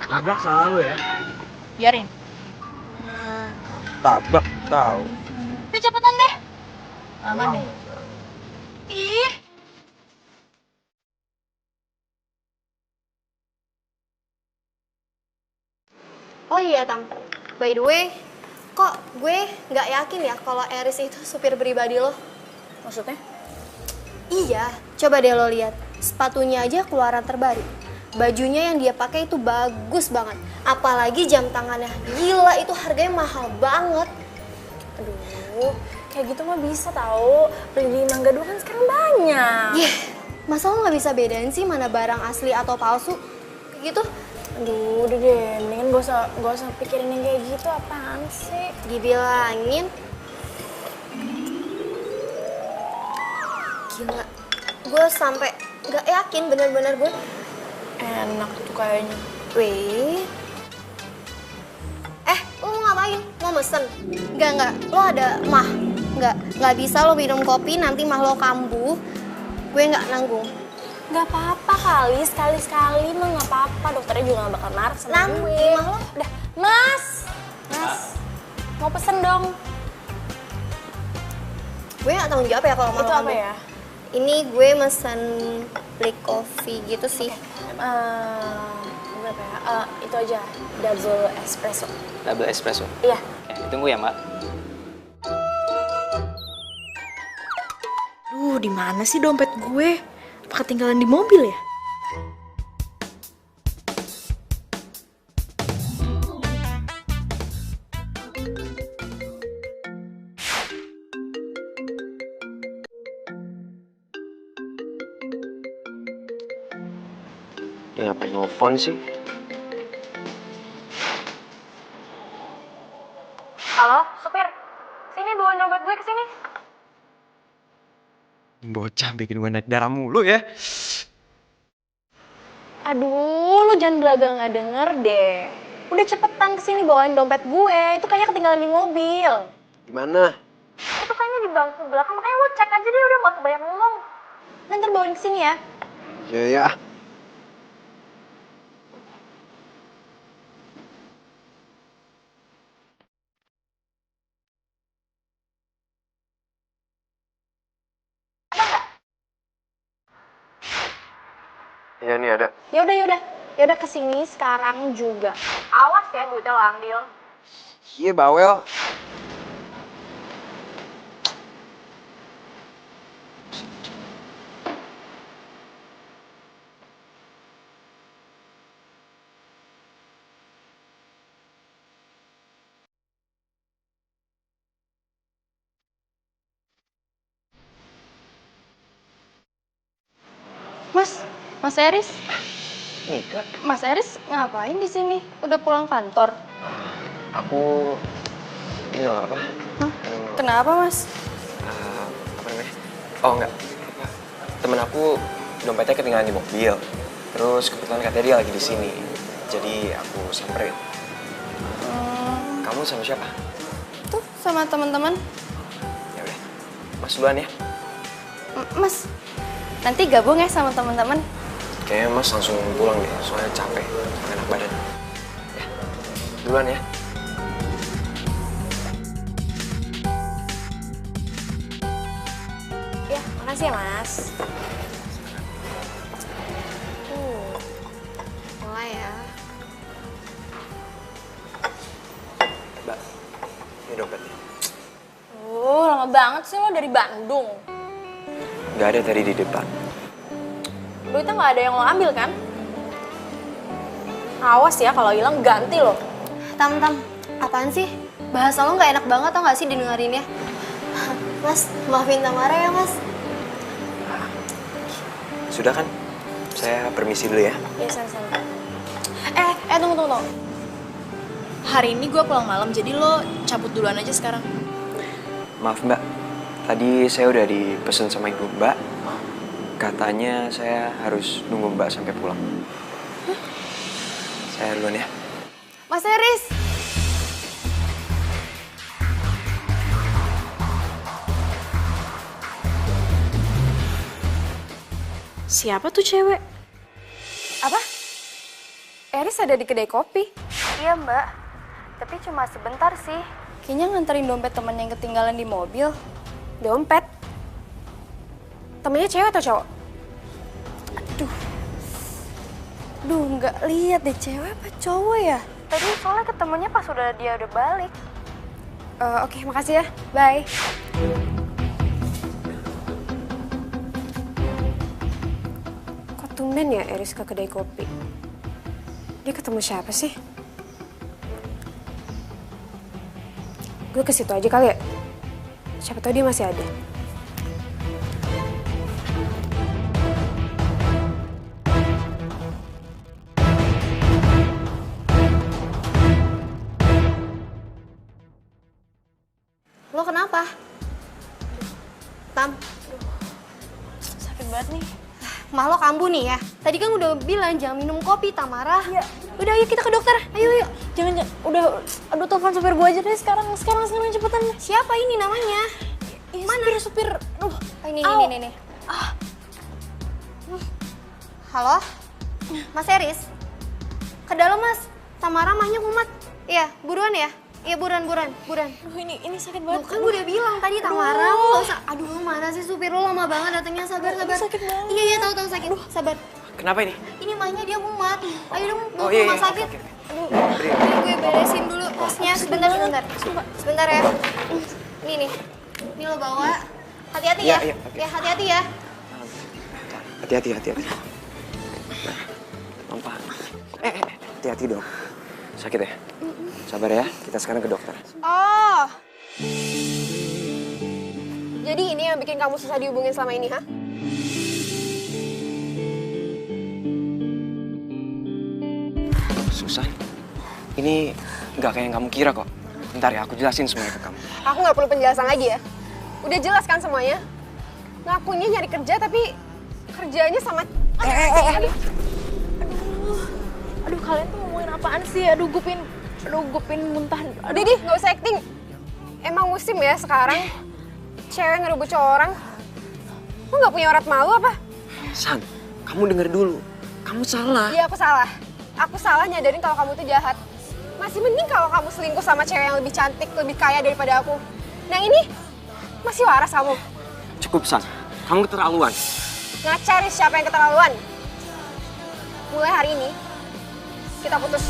Speaker 6: Nabrak salah lo ya.
Speaker 4: Biarin.
Speaker 6: Tabrak tahu.
Speaker 4: Udah cepetan deh. Aman nih. Ih.
Speaker 14: Oh iya, Tam. By the way, kok gue nggak yakin ya kalau Eris itu supir pribadi lo?
Speaker 4: Maksudnya?
Speaker 14: Iya, coba deh lo lihat. Sepatunya aja keluaran terbaru. Bajunya yang dia pakai itu bagus banget. Apalagi jam tangannya. Gila, itu harganya mahal banget.
Speaker 4: Aduh, kayak gitu mah bisa tahu. Beli di Mangga Dua kan sekarang banyak.
Speaker 14: Masa lo nggak bisa bedain sih mana barang asli atau palsu? Kayak gitu.
Speaker 4: Aduh, udah deh, mendingan gak usah pikirin yang kayak gitu, apaan sih?
Speaker 14: Dibilangin. Gila, gue sampai gak yakin bener-bener gue.
Speaker 4: Enak tuh kayaknya.
Speaker 14: Wait. Lo mau ngapain? Mau mesen? Enggak, lo ada mah. Enggak bisa lo minum kopi, nanti mah lo kambuh. Gue nggak nanggung.
Speaker 4: Gak apa-apa kali, sekali-sekali mah gak apa-apa. Dokternya juga gak bakal marah sama
Speaker 14: Nanti
Speaker 4: gue.
Speaker 14: mah lo.
Speaker 4: Udah, Mas, mau pesen dong.
Speaker 14: Gue gak tanggung jawab ya kalau mau.
Speaker 4: Itu apa ya?
Speaker 14: Ini gue mesen black coffee gitu sih.
Speaker 4: Berapa ya? Itu aja, double espresso.
Speaker 15: Double espresso?
Speaker 4: Iya.
Speaker 15: Ditunggu ya, Mbak.
Speaker 4: Duh, di mana sih dompet gue? Apa ketinggalan di mobil ya?
Speaker 6: Dia ngapain nelfon sih?
Speaker 4: Halo, supir. Sini bawa dompet gue ke sini.
Speaker 6: Bocah bikin gue naik darah mulu ya.
Speaker 4: Aduh, lu jangan belaga nggak denger deh. Udah cepetan kesini bawain dompet gue. Itu kayaknya ketinggalan di mobil.
Speaker 6: Gimana?
Speaker 4: Itu kayaknya di bangku belakang. Makanya lu cek aja deh, udah gak usah banyak ngomong. Nanti bawain kesini ya.
Speaker 6: Ya. Iya nih ada.
Speaker 4: Yaudah kesini sekarang juga. Awas ya duitnya lo ambil.
Speaker 6: Iya bawel.
Speaker 14: Mas Eris?
Speaker 6: Nika.
Speaker 14: Mas Eris ngapain di sini? Udah pulang kantor?
Speaker 6: Aku ini loh apa?
Speaker 14: Kenapa, Mas?
Speaker 6: Apa namanya? Oh enggak. Temen aku dompetnya ketinggalan di mobil. Terus kebetulan katanya dia lagi di sini. Jadi aku samperin. Kamu sama siapa?
Speaker 14: Tuh, sama teman-teman.
Speaker 6: Ya udah. Mas duluan ya.
Speaker 14: Mas, nanti gabung ya sama teman-teman.
Speaker 6: Kayaknya Mas langsung pulang deh, soalnya capek, gak enak badan. Ya, duluan ya.
Speaker 12: Ya, makasih ya Mas. Mulai ya.
Speaker 6: Mbak, ini dompetnya.
Speaker 4: Lama banget sih lo dari Bandung.
Speaker 6: Gak ada tadi di depan.
Speaker 4: Duitnya nggak ada yang lo ambil kan? Awas ya kalau hilang ganti lo.
Speaker 14: Tam, apaan sih? Bahasa lo nggak enak banget tau nggak sih didengerinnya? Mas, maafin Tamara ya Mas.
Speaker 6: Sudah kan? Saya permisi dulu ya.
Speaker 4: Iya, sama-sama. Tunggu. Hari ini gue pulang malam, jadi lo cabut duluan aja sekarang.
Speaker 6: Maaf Mbak, tadi saya udah dipesen sama ibu Mbak. Katanya saya harus nunggu Mbak sampai pulang. Saya duluan ya.
Speaker 12: Mas Eris.
Speaker 4: Siapa tuh cewek?
Speaker 12: Apa? Eris ada di kedai kopi.
Speaker 14: Iya Mbak, tapi cuma sebentar sih. Kayaknya nganterin dompet temen yang ketinggalan di mobil.
Speaker 12: Dompet? Temennya cewek atau cowok?
Speaker 14: Duh, nggak lihat deh cewek apa cowok ya? Tadi soalnya ketemunya pas dia udah balik.
Speaker 12: Oke, makasih ya. Bye. Kok tumben ya Eris ke kedai kopi? Dia ketemu siapa sih? Gue ke situ aja kali ya. Siapa tahu dia masih ada.
Speaker 14: Lo kenapa? Tam.
Speaker 4: Sakit banget nih.
Speaker 14: Mah lo kambuh nih ya. Tadi kan udah bilang jangan minum kopi, Tamara. Iya. Udah ayo kita ke dokter. Ayo.
Speaker 4: Jangan. Aduh, telepon supir gue aja deh sekarang cepetan.
Speaker 14: Siapa ini namanya?
Speaker 4: Mana? Supir. Aduh.
Speaker 14: Ini. Halo? Mas Eris? Ke dalam Mas. Tamara mahnya kumat. Iya, buruan ya. Iya, buruan.
Speaker 4: Aduh, ini sakit banget.
Speaker 14: Kan gue udah bilang tadi Tamara, lo gak usah. Aduh, mana sih supir lo lama banget datangnya. Sabar.
Speaker 4: Sakit banget.
Speaker 14: Iya, tahu sakit. Sabar.
Speaker 6: Kenapa ini?
Speaker 14: Ini mahnya dia kumat. Ayo dong, bawa ke
Speaker 6: iya,
Speaker 14: rumah sakit.
Speaker 6: oke.
Speaker 14: Aduh, gue beresin dulu tasnya. Sebentar ya. Ini nih. Ini lo bawa. Hati-hati ya.
Speaker 6: Iya, oke.
Speaker 14: Ya, hati-hati ya.
Speaker 6: Hati-hati. Nah, pelan-pelan. Hati-hati dong. Sakit ya? Sabar ya, kita sekarang ke dokter.
Speaker 12: Oh. Jadi ini yang bikin kamu susah dihubungin selama ini, ha?
Speaker 6: Susan, ini nggak kayak yang kamu kira kok. Bentar ya, aku jelasin semuanya ke kamu.
Speaker 12: Aku nggak perlu penjelasan lagi ya. Udah jelas kan semuanya? Ngakunya nyari kerja tapi kerjanya sama...
Speaker 4: Aduh, kalian tuh ngomongin apaan sih? Aduh, gue pengen muntah.
Speaker 12: Udah deh, nggak usah acting. Emang musim ya sekarang cewek ngerebut cowok orang. Lu nggak punya urat malu apa?
Speaker 6: San, kamu denger dulu. Kamu salah.
Speaker 12: Iya, aku salah. Aku salah nyadarin kalau kamu tuh jahat. Masih mending kalau kamu selingkuh sama cewek yang lebih cantik, lebih kaya daripada aku. Nah ini, masih waras kamu.
Speaker 6: Cukup, San. Kamu keterlaluan.
Speaker 12: Cari siapa yang keterlaluan. Mulai hari ini, kita putus.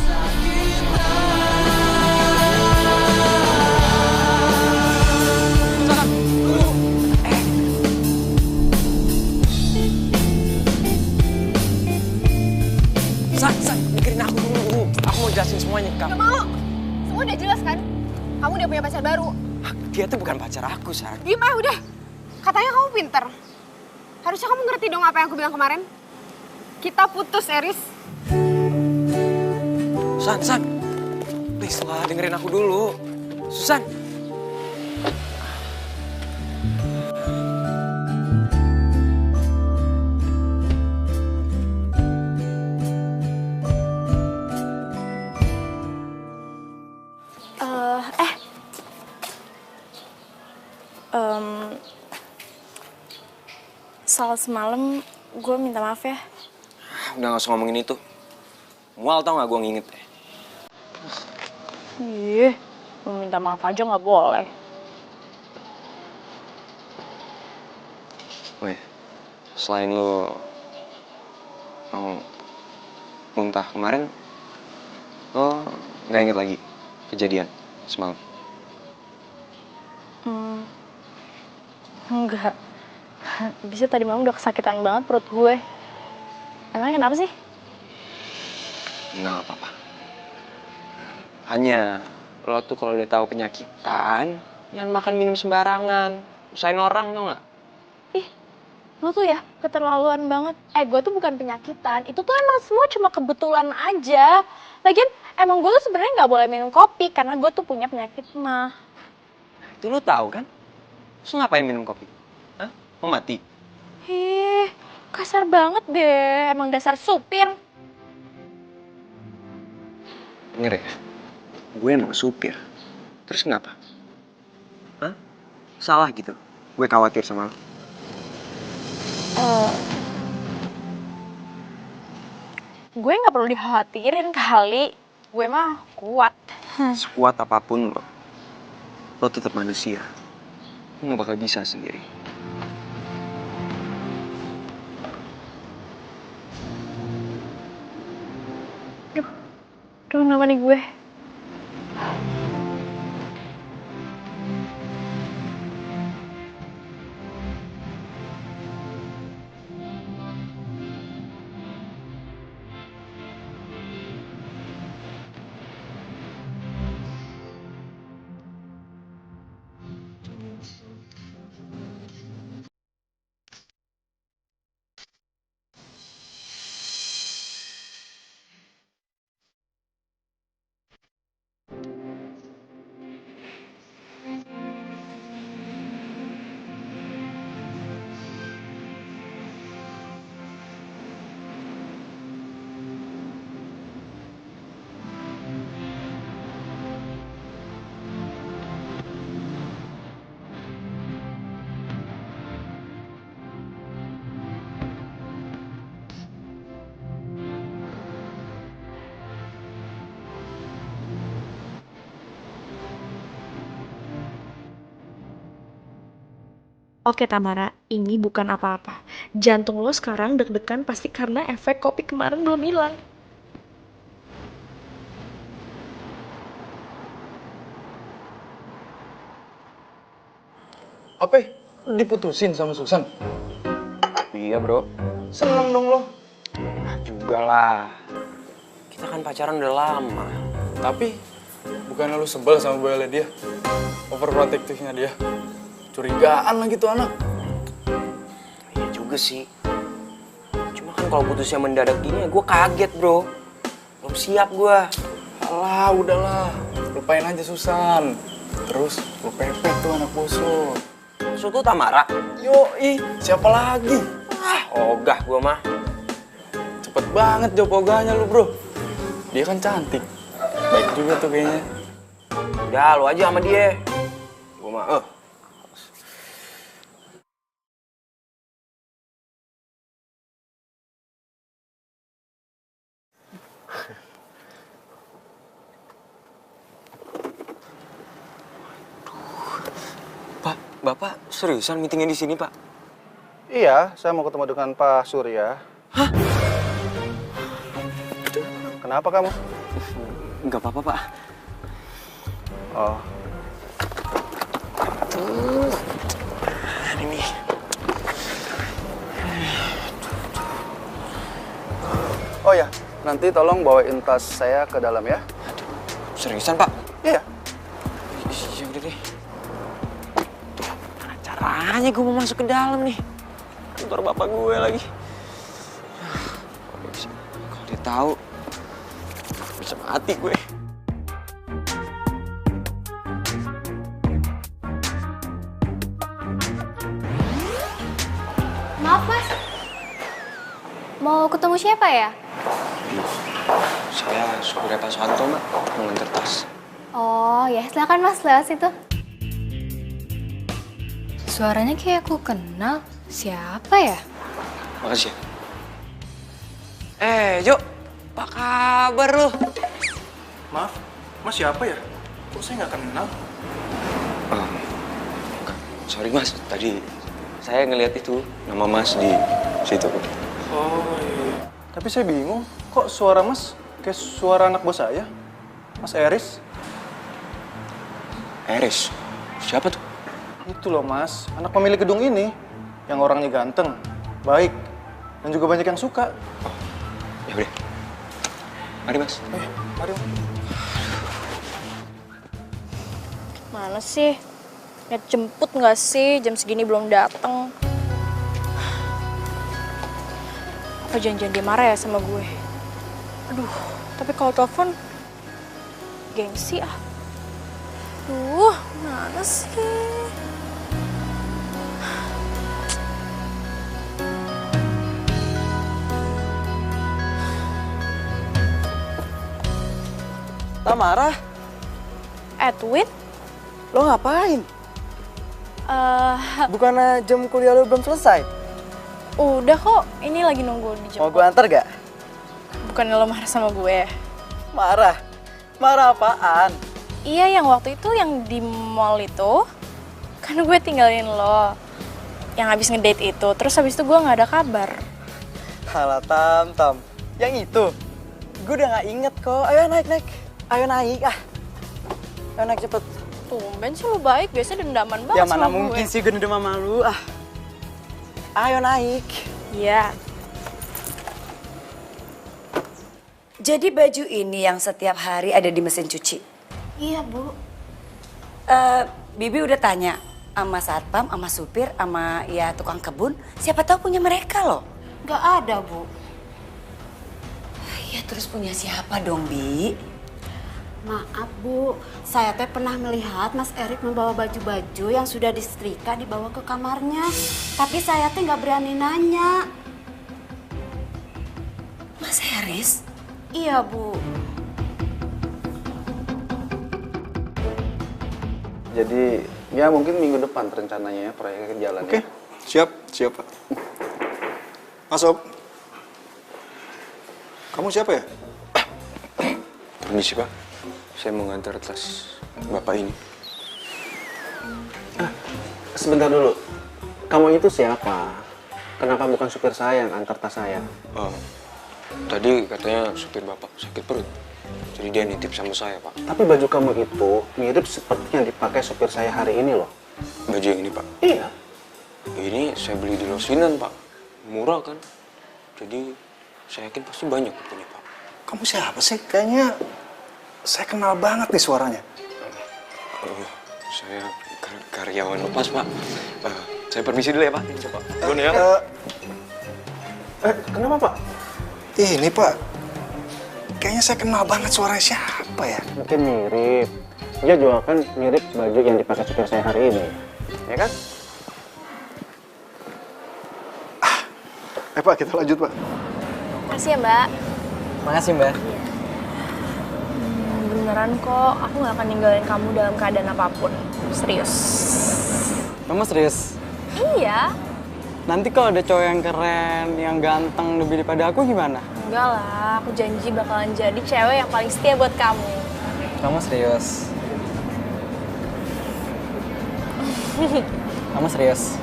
Speaker 6: San, dengerin aku dulu. Aku mau jelasin semuanya ke kamu.
Speaker 12: Gak mau. Semua udah jelas kan? Kamu udah punya pacar baru.
Speaker 6: Dia tuh bukan pacar aku, San.
Speaker 12: Diem aja udah. Katanya kamu pinter. Harusnya kamu ngerti dong apa yang aku bilang kemarin. Kita putus, Eris.
Speaker 6: San. Please lah, dengerin aku dulu. Susan.
Speaker 4: soal semalam, gue minta maaf ya.
Speaker 6: Udah gak usah ngomongin itu. Mual tau gak gue nginget ya?
Speaker 4: Ih, gue minta maaf aja nggak boleh.
Speaker 6: Weh, selain lo mau muntah kemarin, lo gak inget lagi kejadian semalam?
Speaker 4: Enggak. Bisa tadi malam udah kesakitan banget perut gue. Emangnya kenapa sih?
Speaker 6: Nggak apa-apa. Hanya lo tuh kalau udah tahu penyakitan, jangan makan minum sembarangan. Usahain orang tau nggak?
Speaker 4: Ih, lo tuh ya keterlaluan banget. Gue tuh bukan penyakitan. Itu tuh emang semua cuma kebetulan aja. Lagian emang gue tuh sebenarnya nggak boleh minum kopi karena gue tuh punya penyakit mah.
Speaker 6: Itu lo tahu kan? Terus ngapain minum kopi? Hah? Mau mati?
Speaker 4: Ih, kasar banget deh. Emang dasar supir.
Speaker 6: Denger ya, gue emang supir. Terus kenapa? Hah? Salah gitu? Gue khawatir sama lo.
Speaker 4: Gue nggak perlu dikhawatirin kali. Gue mah kuat.
Speaker 6: Sekuat apapun lo tetap manusia. Lo gak bakal bisa sendiri.
Speaker 4: Duh, kenapa nih gue?
Speaker 16: Oke Tamara, ini bukan apa-apa. Jantung lo sekarang deg-degan pasti karena efek kopi kemarin belum hilang.
Speaker 11: Apa? Diputusin sama Susan?
Speaker 6: Iya bro.
Speaker 11: Seneng dong lo.
Speaker 6: Juga lah. Kita kan pacaran udah lama.
Speaker 11: Tapi, bukannya lo sebel sama boynya dia? Overprotective-nya dia. Curigaan lah gitu anak.
Speaker 6: Iya juga sih. Cuma kan kalau putusnya mendadak gini ya gue kaget bro. Belum siap gue.
Speaker 11: Alah udahlah. Lupain aja Susan. Terus lo pepet tuh anak bosok.
Speaker 6: Bosok tuh Tamara?
Speaker 11: Yoi, siapa lagi?
Speaker 6: Ogah gue mah.
Speaker 11: Cepet banget jawab ogahnya lu bro. Dia kan cantik. Baik juga tuh kayaknya.
Speaker 6: Udah lu aja sama dia. Gue mah Pak, Bapak seriusan meetingnya di sini, Pak?
Speaker 9: Iya, saya mau ketemu dengan Pak Surya.
Speaker 6: Hah?
Speaker 9: Kenapa kamu?
Speaker 6: Enggak apa-apa, Pak.
Speaker 9: Oh.
Speaker 6: Ini.
Speaker 9: Oh ya, nanti tolong bawain tas saya ke dalam ya.
Speaker 6: Seriusan, Pak?
Speaker 9: Iya.
Speaker 6: Iya udah deh. Gimana caranya gue mau masuk ke dalam nih? Kantor bapak gue lagi. Kalau dia tahu, bisa mati gue.
Speaker 14: Maaf mas, mau ketemu siapa ya?
Speaker 6: Saya supirnya Pak Santo, Mbak. Mau nganter tas.
Speaker 14: Oh ya, silakan mas lewat situ. Suaranya kayak aku kenal. Siapa ya?
Speaker 6: Makasih ya. Jo, apa kabar lu?
Speaker 13: Maaf, Mas siapa ya? Kok saya nggak kenal?
Speaker 6: Sorry Mas, tadi saya ngeliat itu nama Mas di situ.
Speaker 13: Oh iya. Tapi saya bingung, kok suara Mas kayak suara anak bos saya? Mas Eris?
Speaker 6: Eris? Siapa tuh?
Speaker 13: Itu loh Mas, anak pemilik gedung ini. Yang orangnya ganteng, baik, dan juga banyak yang suka.
Speaker 6: Ya udah. Mari Mas.
Speaker 13: Mari.
Speaker 4: Mana sih? Lihat jemput nggak sih? Jam segini belum datang. Apa janjian dia marah ya sama gue? Aduh, tapi kalau telepon gengsi ah. Duh, mana sih?
Speaker 3: Tamara,
Speaker 4: Edwin?
Speaker 3: lo ngapain? Bukannya jam kuliah lo belum selesai?
Speaker 4: Udah kok, ini lagi nunggu di jam.
Speaker 3: Mau gue antar gak?
Speaker 4: Bukannya lo marah sama gue?
Speaker 3: Marah? Marah apaan?
Speaker 4: Iya, yang waktu itu yang di mall itu, kan gue tinggalin lo. Yang habis ngedate itu, terus habis itu gue gak ada kabar.
Speaker 3: Halah Tam, yang itu? Gue udah gak inget kok, ayo naik. Ayo naik Ayo naik cepet.
Speaker 4: Tumben sih lo baik, biasanya dendaman banget
Speaker 3: Ya mana
Speaker 4: sama
Speaker 3: mungkin
Speaker 4: gue.
Speaker 3: sih gue udah sama lu Ayo naik.
Speaker 4: Iya.
Speaker 1: Jadi baju ini yang setiap hari ada di mesin cuci?
Speaker 14: Iya, Bu.
Speaker 1: Bibi udah tanya sama satpam, sama supir, sama ya tukang kebun. Siapa tahu punya mereka loh.
Speaker 14: Gak ada, Bu.
Speaker 1: Ya terus punya siapa dong, Bi?
Speaker 17: Maaf Bu, saya teh pernah melihat Mas Erik membawa baju-baju yang sudah disetrika dibawa ke kamarnya. Tapi saya teh nggak berani nanya.
Speaker 1: Mas Eris?
Speaker 17: Iya Bu.
Speaker 9: Jadi ya mungkin minggu depan rencananya ya proyeknya jalan.
Speaker 13: Oke, siap Pak. Masuk. Kamu siapa ya?
Speaker 6: Permisi Pak. Saya mau ngantar tas Bapak ini.
Speaker 9: Sebentar dulu. Kamu itu siapa? Kenapa bukan supir saya yang antar tas saya?
Speaker 6: Tadi katanya supir Bapak sakit perut. Jadi dia nitip sama saya, Pak.
Speaker 9: Tapi baju kamu itu mirip seperti yang dipakai supir saya hari ini loh.
Speaker 6: Baju yang ini, Pak?
Speaker 9: Iya.
Speaker 6: Ini saya beli di Losinan, Pak. Murah kan? Jadi saya yakin pasti banyak yang punya, Pak.
Speaker 13: Kamu siapa sih? Kayaknya saya kenal banget nih suaranya.
Speaker 6: Saya karyawan lepas, Pak. Saya permisi dulu ya, Pak. Coba. Dulu ya.
Speaker 9: Kenapa, Pak?
Speaker 13: Ini, Pak. Kayaknya saya kenal banget suaranya siapa ya?
Speaker 9: Mungkin mirip. Dia juga kan mirip baju yang dipakai supir saya hari ini. Ya kan?
Speaker 13: Pak, kita lanjut, Pak.
Speaker 4: Makasih ya, Mbak.
Speaker 3: Makasih, Mbak.
Speaker 4: Beneran kok, aku gak akan ninggalin kamu dalam keadaan apapun. Serius.
Speaker 3: Kamu serius?
Speaker 4: Iya.
Speaker 3: Nanti kalau ada cowok yang keren, yang ganteng lebih daripada aku gimana?
Speaker 4: Enggak lah, aku janji bakalan jadi cewek yang paling setia buat kamu.
Speaker 3: Kamu serius? Kamu serius?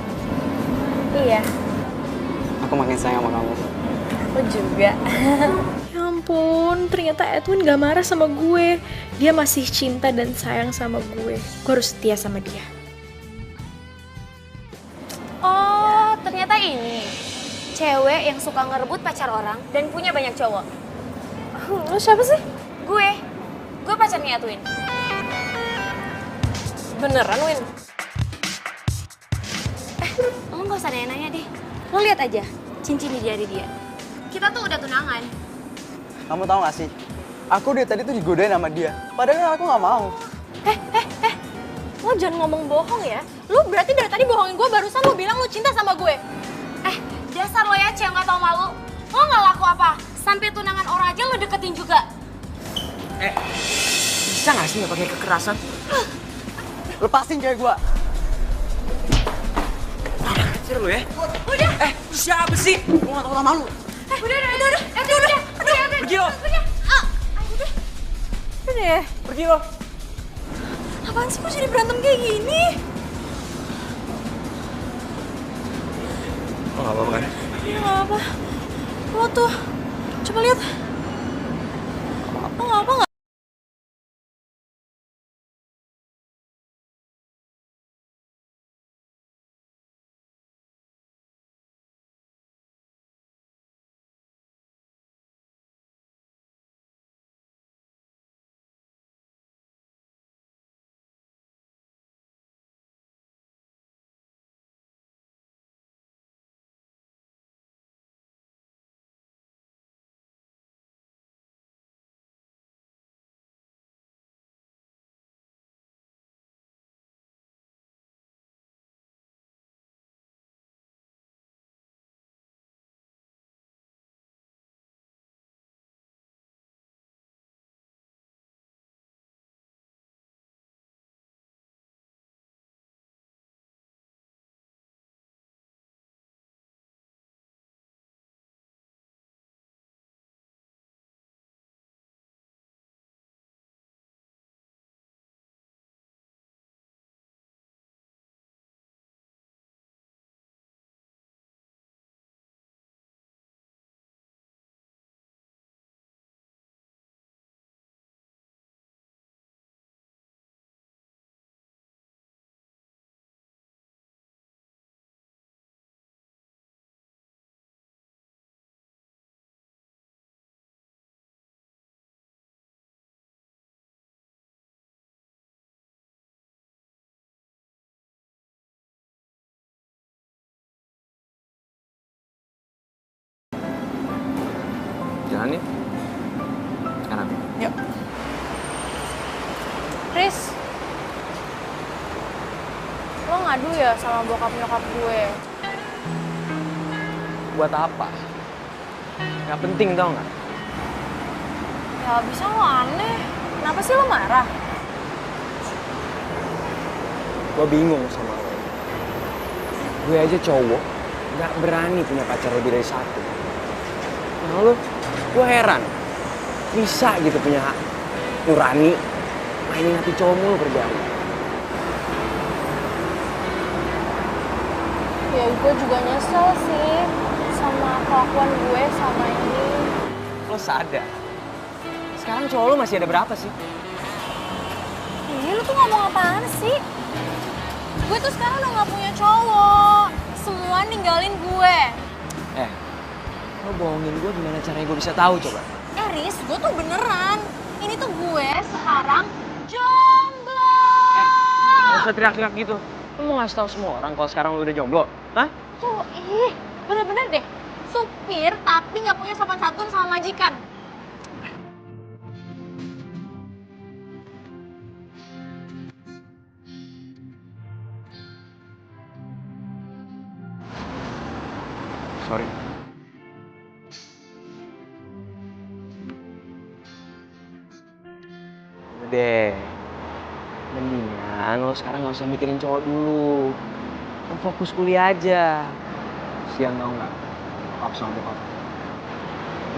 Speaker 4: Iya.
Speaker 3: Aku makin sayang sama kamu.
Speaker 4: Aku juga.
Speaker 16: Ya ampun, ternyata Edwin gak marah sama gue. Dia masih cinta dan sayang sama gue. Gue harus setia sama dia.
Speaker 14: Oh, ternyata ini cewek yang suka ngerebut pacar orang dan punya banyak cowok.
Speaker 4: Lo siapa sih?
Speaker 14: Gue pacarnya Edwin.
Speaker 4: Beneran, Win?
Speaker 14: Lo gak usah nanya-nanya deh. Lo lihat aja cincin di jari dia. Kita tuh udah tunangan.
Speaker 3: Kamu tahu gak sih? Aku dari tadi tuh digodain sama dia. Padahal aku gak mau.
Speaker 4: Lo jangan ngomong bohong ya. Lo berarti dari tadi bohongin gue, barusan lo bilang lo cinta sama gue.
Speaker 14: Dasar lo ya cewek gak tau malu. Lo gak laku apa? Sampai tunangan orang aja lo deketin juga.
Speaker 5: Bisa gak sih gak pakai kekerasan?
Speaker 3: Lepasin cewek gua.
Speaker 6: naksir lu ya?
Speaker 4: Udah.
Speaker 6: Lu siapa sih? Gua gak tau sama lu.
Speaker 4: Udah.
Speaker 6: Pergi lo.
Speaker 4: Udah deh.
Speaker 6: Pergi lo.
Speaker 4: Apaan sih kok jadi berantem kayak gini?
Speaker 6: Lo gak apa-apa kan?
Speaker 4: Iya gak apa. Lo tuh, coba lihat. Lo gak apa gak?
Speaker 6: Jalan yuk. Sekarang.
Speaker 4: Yuk. Riz, lo ngadu ya sama bokap nyokap gue?
Speaker 6: Buat apa? Gak penting tau gak?
Speaker 4: Ya bisa lo aneh. Kenapa sih lo marah?
Speaker 6: Gue bingung sama lo. Gue aja cowok, gak berani punya pacar lebih dari satu. Nah lo, gue heran. Bisa gitu punya nurani, mainin hati cowok mulu berjari.
Speaker 4: Ya gue juga nyesel sih sama kelakuan gue sama ini.
Speaker 6: Lo sadar? Sekarang cowok lo masih ada berapa sih?
Speaker 4: Ih, lu tuh ngomong apaan sih? Gue tuh sekarang udah gak punya cowok. Semua ninggalin gue.
Speaker 6: Lo bohongin gue gimana caranya gue bisa tahu coba?
Speaker 4: Riz, gue tuh beneran. Ini tuh gue sekarang jomblo.
Speaker 6: Gak usah teriak-teriak gitu. Lo mau ngasih tahu semua orang kalau sekarang lo udah jomblo? Hah?
Speaker 4: Tuh, bener-bener deh. Supir tapi gak punya sopan santun sama majikan.
Speaker 6: Sorry. Udah. Mendingan lo sekarang gak usah mikirin cowok dulu. Lo fokus kuliah aja. Siang tau gak? Bokap sama bokap.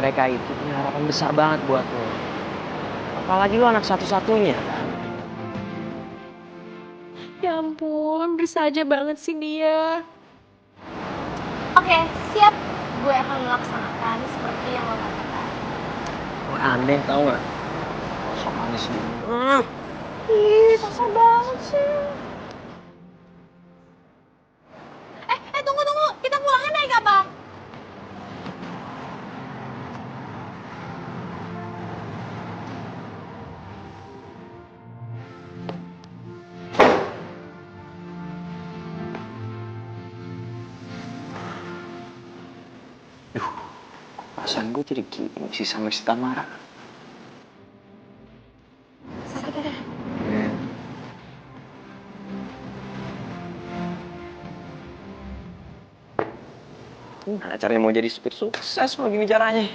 Speaker 6: Mereka itu punya harapan besar banget buat lo. Apalagi lo anak satu-satunya.
Speaker 16: Ya ampun, bisa aja banget sih dia.
Speaker 4: Oke, siap. Gue akan melaksanakan seperti yang lo katakan.
Speaker 6: Lo aneh tau gak? Sok manis gitu.
Speaker 4: Ih, kasar banget sih. Tunggu. Kita pulangnya naik apa?
Speaker 6: Perasaan gue jadi gini sih sama si Tamara. Gimana caranya mau jadi supir sukses kalau gini caranya?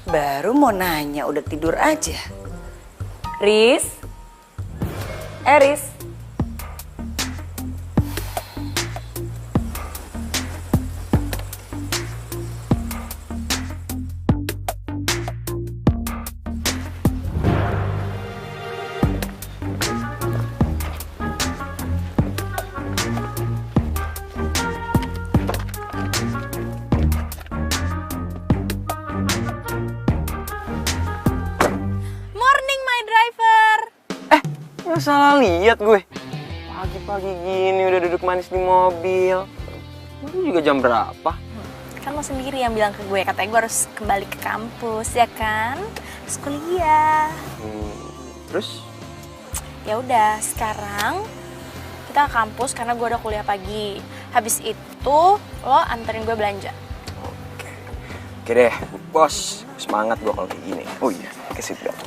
Speaker 1: Baru mau nanya udah tidur aja. Riz? Riz?
Speaker 6: Nggak salah lihat gue. Pagi-pagi gini udah duduk manis di mobil. Itu juga jam berapa?
Speaker 4: Kan lo sendiri yang bilang ke gue, katanya gue harus kembali ke kampus, ya kan? Terus kuliah.
Speaker 6: Terus?
Speaker 4: Ya udah, sekarang kita ke kampus karena gue udah kuliah pagi. Habis itu lo anterin gue belanja.
Speaker 6: Oke deh, bos. Semangat gue kalau kayak gini. Oh iya, pakai seatbelt.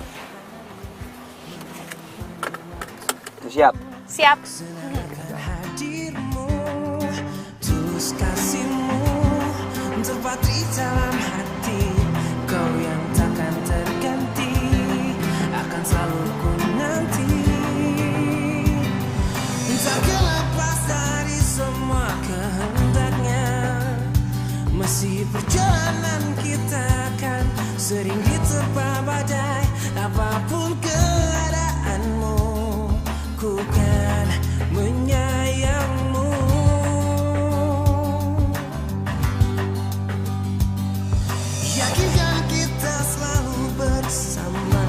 Speaker 6: Siap?
Speaker 4: Siap.
Speaker 10: Hadirmu, tulus kasihmu, terpatri dalam hati. Kau yang takkan terganti, akan selalu ku nanti. Takkan lepas dari semua kehendaknya. Masih perjalanan kita akan sering diterpa badai. Apapun keadaanmu, ku kan menyayangmu. Yakinkan kita selalu bersama,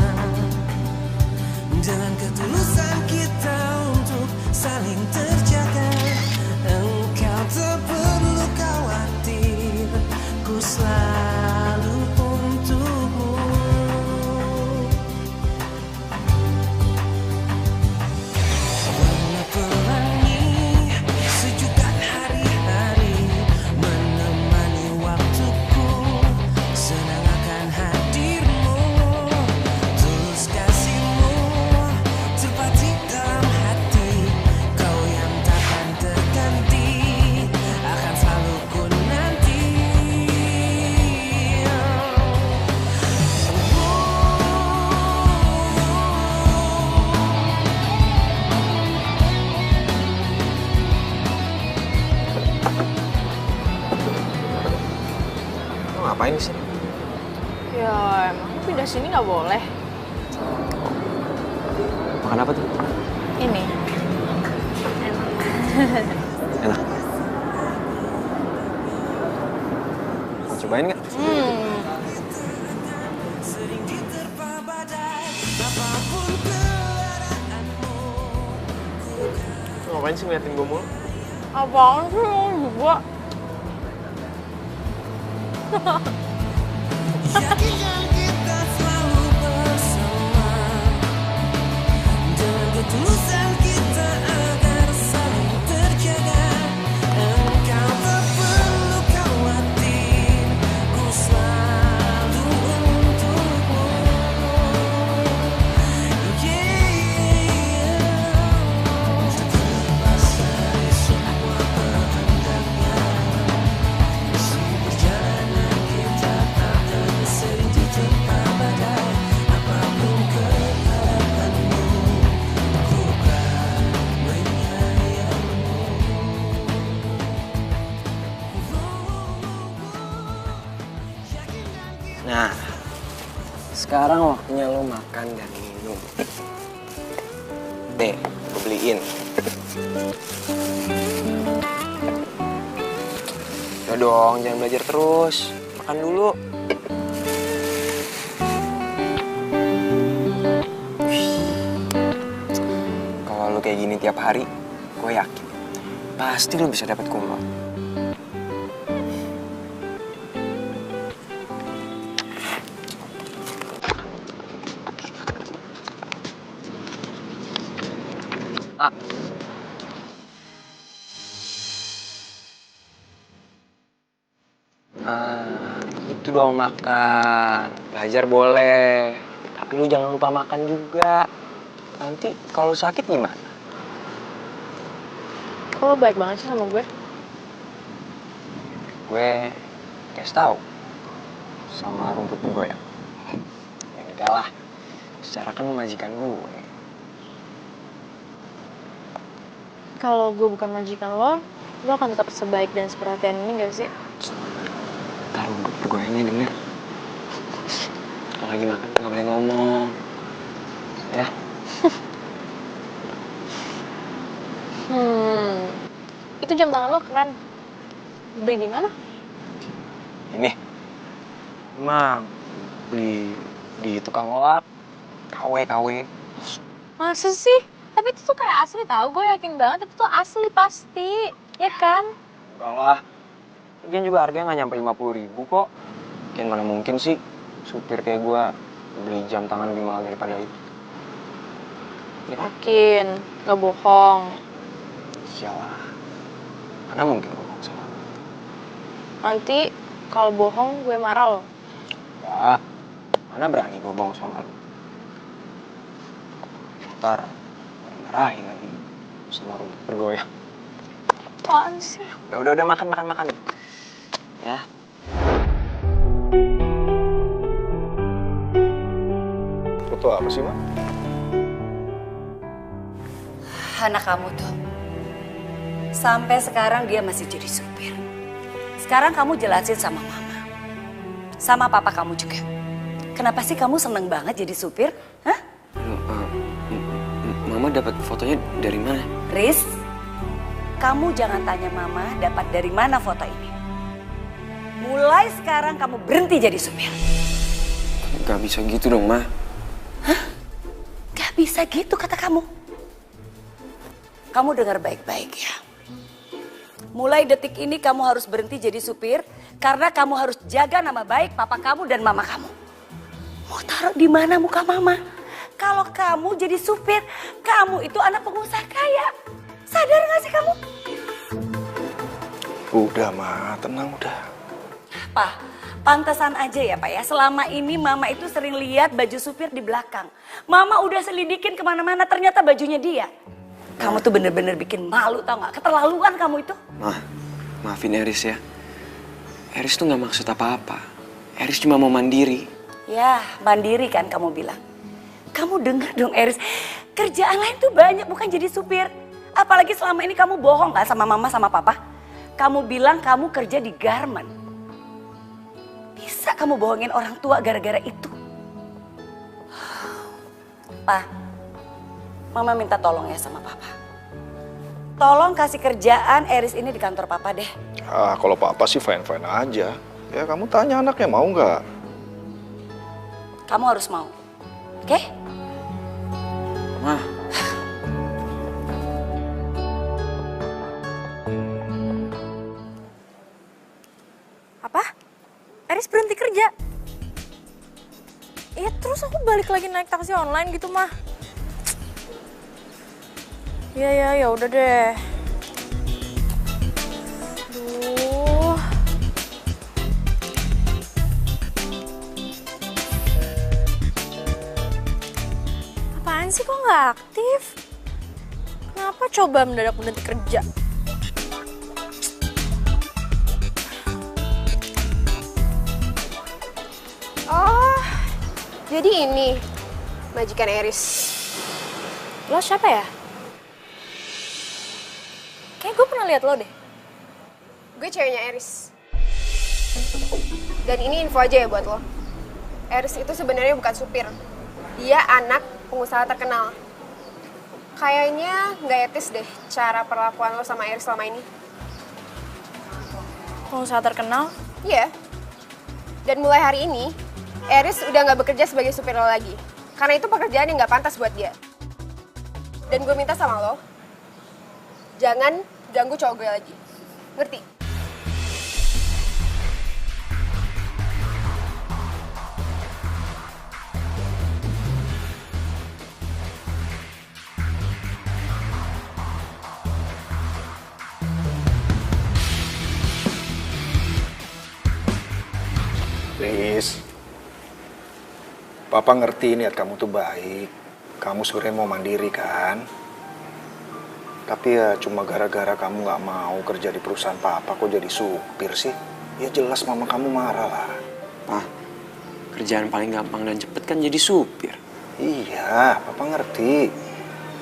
Speaker 10: dengan ketulusan kita untuk saling terjaga. Engkau tak perlu khawatir, ku selalu untukmu.
Speaker 6: Ngapain di sini?
Speaker 4: Ya emang pindah sini nggak boleh.
Speaker 6: Makan apa tuh?
Speaker 4: Ini.
Speaker 6: Enak. Mau cobain nggak? Ngapain sih ngeliatin gue mulu?
Speaker 4: Apaan sih lo juga?
Speaker 10: Yakinkan kita selalu bersama, dengan ketulusan kita agar saling terjaga. Engkau tak perlu khawatir, ku selalu untukmu. Terlepas dari semua kehendaknya, masih perjalanan kita akan sering diterpa badai. Apapun keadaanmu, ku kan menyayangmu.
Speaker 6: Nah, sekarang waktunya lo makan dan minum. Nih, gue beliin. Udah dong, jangan belajar terus. Makan dulu. Kalau lo kayak gini tiap hari, gue yakin pasti lo bisa dapet kumlot. Itu dong makan. Belajar boleh, tapi lu jangan lupa makan juga. Nanti kalau sakit gimana?
Speaker 4: Kok lo baik banget sih sama gue?
Speaker 6: Gue es tahu sama rumput bergoyang. Ya enggak lah, secara kan majikan gue.
Speaker 16: Kalau gue bukan majikan lo akan tetap sebaik dan seperhatian ini gak sih?
Speaker 6: Ntar rumput bergoyangnya denger. Kalau lagi makan nggak boleh ngomong, ya.
Speaker 16: Itu jam tangan lo keren. Beli di mana?
Speaker 6: Ini, emang beli di tukang lap, KW.
Speaker 16: Masa sih? Tapi itu tuh kayak asli tau, gue yakin banget itu tuh asli pasti, ya kan?
Speaker 6: Enggak lah, lagian juga harganya nggak nyampe 50.000 kok. Kian mana mungkin sih supir kayak gue beli jam tangan lebih mahal daripada itu. Ya.
Speaker 16: Yakin, gak bohong.
Speaker 6: Iyalah, mana mungkin bohong sama lo.
Speaker 16: Nanti kalau bohong gue marah lo.
Speaker 6: Wah, mana berani gue bohong sama lo. Ntar marahin lagi sama rumput bergoyang.
Speaker 16: Apaan sih?
Speaker 6: Udah makan. Ya.
Speaker 13: Foto apa sih, Ma?
Speaker 1: Anak kamu tuh, sampai sekarang dia masih jadi supir. Sekarang kamu jelasin sama mama, sama papa kamu juga. Kenapa sih kamu seneng banget jadi supir? Hah?
Speaker 6: Mama dapat fotonya dari mana?
Speaker 1: Riz, kamu jangan tanya mama dapat dari mana foto ini. Mulai sekarang kamu berhenti jadi supir.
Speaker 6: Gak bisa gitu dong, Ma.
Speaker 1: Hah? Gak bisa gitu kata kamu. Kamu dengar baik-baik ya. Mulai detik ini kamu harus berhenti jadi supir karena kamu harus jaga nama baik papa kamu dan mama kamu. Mau taruh di mana muka mama? Kalau kamu jadi supir, kamu itu anak pengusaha kaya. Sadar gak sih kamu?
Speaker 13: Udah, Ma. Tenang udah.
Speaker 1: Pak, pantesan aja ya Pak ya. Selama ini mama itu sering lihat baju supir di belakang. Mama udah selidikin kemana-mana, ternyata bajunya dia. Kamu tuh bener-bener bikin malu tau gak? Keterlaluan kamu itu.
Speaker 6: Ma, maafin Eris ya. Eris tuh gak maksud apa-apa. Eris cuma mau mandiri.
Speaker 1: Ya, mandiri kan kamu bilang. Kamu dengar dong Eris, kerjaan lain tuh banyak bukan jadi supir. Apalagi selama ini kamu bohong kan sama mama sama papa. Kamu bilang kamu kerja di garment. Bisa kamu bohongin orang tua gara-gara itu? Pa, mama minta tolong ya sama papa. Tolong kasih kerjaan Eris ini di kantor papa deh.
Speaker 13: Ah, kalau papa sih fine-fine aja. Ya kamu tanya anaknya mau nggak?
Speaker 1: Kamu harus mau, oke?
Speaker 6: Ma.
Speaker 16: Apa? Eris berhenti kerja? Iya terus aku balik lagi naik taksi online gitu mah. Ya udah deh. Aduh. Apaan sih kok nggak aktif? Kenapa coba mendadak berhenti kerja?
Speaker 12: Oh, jadi ini majikan Eris.
Speaker 16: Lo siapa ya? Kayak gue pernah lihat lo deh.
Speaker 12: Gue ceweknya Eris. Dan ini info aja ya buat lo. Eris itu sebenarnya bukan supir. Dia anak pengusaha terkenal. Kayaknya nggak etis deh cara perlakuan lo sama Eris selama ini.
Speaker 16: Pengusaha terkenal?
Speaker 12: Iya. Dan mulai hari ini, Eris udah nggak bekerja sebagai supir lo lagi. Karena itu pekerjaan yang nggak pantas buat dia. Dan gue minta sama lo, jangan ganggu cowok gue lagi. Ngerti?
Speaker 13: Riz, Papa ngerti niat kamu tuh baik. Kamu sebenarnya mau mandiri kan? Tapi ya cuma gara-gara kamu nggak mau kerja di perusahaan Papa kok jadi supir sih?
Speaker 9: ya jelas mama kamu marah lah.
Speaker 6: Pak, kerjaan paling gampang dan cepet kan jadi supir.
Speaker 9: Iya, papa ngerti.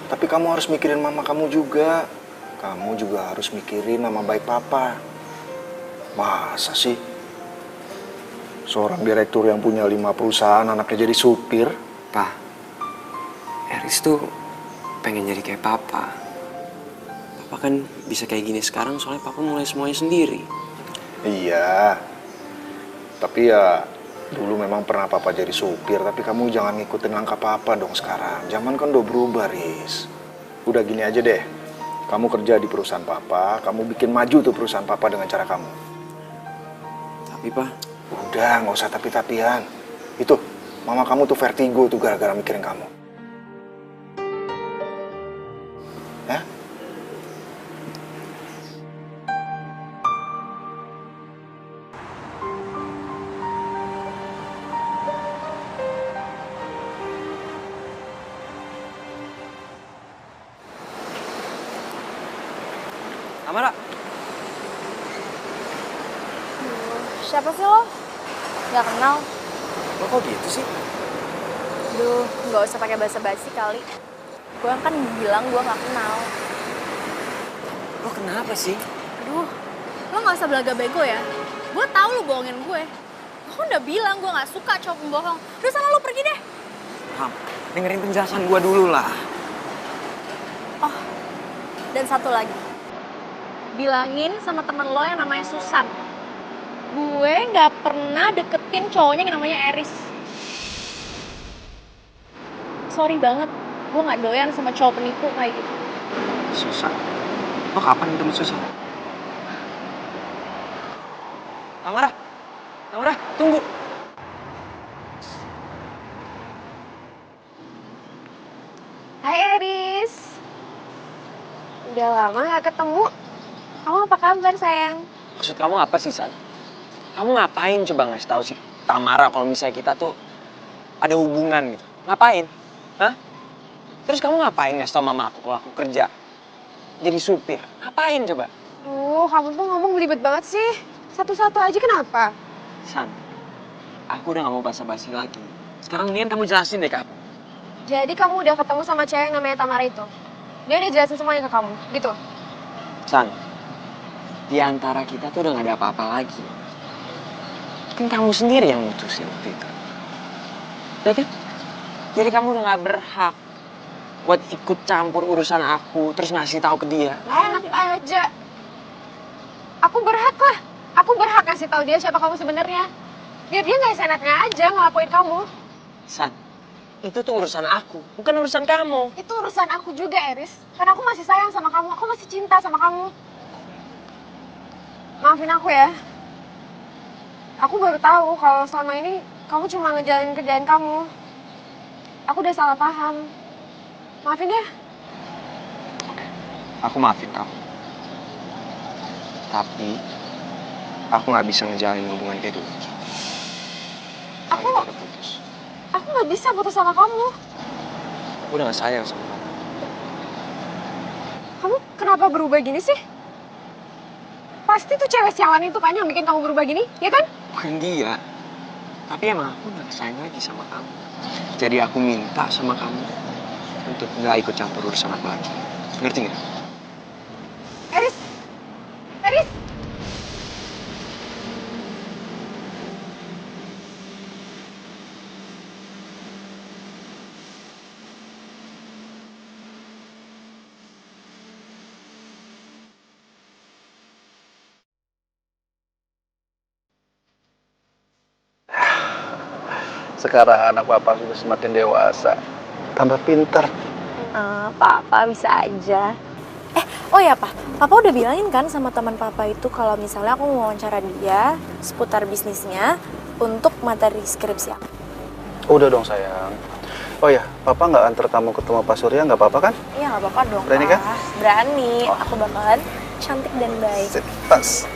Speaker 9: Tapi kamu harus mikirin mama kamu juga. Kamu juga harus mikirin nama baik papa. Masa sih seorang direktur yang punya 5 perusahaan anaknya jadi supir?
Speaker 6: Pak, Eris tuh pengen jadi kayak papa. Papa kan bisa kayak gini sekarang soalnya papa mulai semuanya sendiri.
Speaker 9: Iya. Tapi ya dulu memang pernah papa jadi supir, tapi kamu jangan ngikutin langkah papa dong sekarang. Zaman kan udah berubah, Riz. Udah gini aja deh. Kamu kerja di perusahaan papa, kamu bikin maju tuh perusahaan papa dengan cara kamu.
Speaker 6: Tapi, Pak,
Speaker 9: udah, nggak usah tapi-tapian. Itu, mama kamu tuh vertigo tuh gara-gara mikirin kamu. Ya?
Speaker 6: Amara.
Speaker 4: Siapa sih lo? Gak kenal.
Speaker 6: Lo kok gitu sih?
Speaker 4: Duh, gak usah pakai basa-basi kali. Gue kan bilang gue gak kenal.
Speaker 6: Lo kenapa sih?
Speaker 4: Aduh, lo gak usah belaga bego ya. Gue tahu lo bohongin gue. Gue udah bilang gue gak suka cowok pembohong. Udah sana lo pergi deh.
Speaker 6: Ham, dengerin penjelasan gue dulu lah.
Speaker 4: Oh, dan satu lagi. Bilangin sama temen lo yang namanya Susan. Gue gak pernah deketin cowoknya yang namanya Eris. Sorry banget, gue gak doyan sama cowok penipu kayak gitu.
Speaker 6: Susan? Lo kapan ketemu Susan? Amara, tunggu.
Speaker 12: Hai Eris. Udah lama gak ketemu. Kamu apa kabar sayang?
Speaker 6: Maksud kamu apa sih, San? Kamu ngapain coba ngasih tahu si Tamara kalau misalnya kita tuh ada hubungan gitu? Ngapain? Hah? Terus kamu ngapain ngasih tau mama aku kalau aku kerja? Jadi supir. Ngapain coba?
Speaker 12: Kamu tuh ngomong belibet banget sih. Satu-satu aja kenapa?
Speaker 6: San, aku udah gak mau basa-basi lagi. Sekarang mendingan kamu jelasin deh ke aku.
Speaker 12: Jadi kamu udah ketemu sama cewek yang namanya Tamara itu? Dia udah jelasin semuanya ke kamu, gitu?
Speaker 6: San, di antara kita tuh udah gak ada apa-apa lagi. Kan kamu sendiri yang mutusin waktu itu. Ya kan? Jadi kamu udah gak berhak buat ikut campur urusan aku, terus ngasih tahu ke dia.
Speaker 12: Enak aja. Aku berhak lah. Aku berhak ngasih tahu dia siapa kamu sebenarnya. Biar dia nggak seenaknya aja ngelapoin kamu.
Speaker 6: San, itu tuh urusan aku, bukan urusan kamu.
Speaker 12: Itu urusan aku juga, Eris. Karena aku masih sayang sama kamu. Aku masih cinta sama kamu. Maafin aku ya. Aku baru tahu kalau selama ini kamu cuma ngejalanin kerjaan kamu. Aku udah salah paham. Maafin ya.
Speaker 6: Aku maafin kamu. Tapi aku nggak bisa ngejalanin hubungan kayak dulu.
Speaker 12: Aku nggak bisa putus sama kamu.
Speaker 6: Aku udah gak sayang sama kamu.
Speaker 12: Kamu kenapa berubah gini sih? Pasti tuh cewek sialan itu kan yang bikin kamu berubah gini, ya kan?
Speaker 6: Bukan dia. Tapi emang aku gak sayang lagi sama kamu. Jadi aku minta sama kamu untuk gak ikut campur urusan aku lagi. Ngerti gak?
Speaker 12: Eris! Eris!
Speaker 9: Sekarang anak papa sudah semakin dewasa, tambah pintar.
Speaker 16: Papa bisa aja. Oh ya Papa udah bilangin kan sama teman Papa itu kalau misalnya aku mau wawancara dia seputar bisnisnya untuk materi skripsi aku.
Speaker 9: Udah dong sayang. Oh ya, Papa nggak antar kamu ketemu Pak Surya, nggak apa-apa kan?
Speaker 16: Iya nggak apa-apa dong.
Speaker 9: Berani
Speaker 16: Pa.
Speaker 9: kan?
Speaker 16: Berani. Aku bakalan cantik dan baik.
Speaker 9: Pas.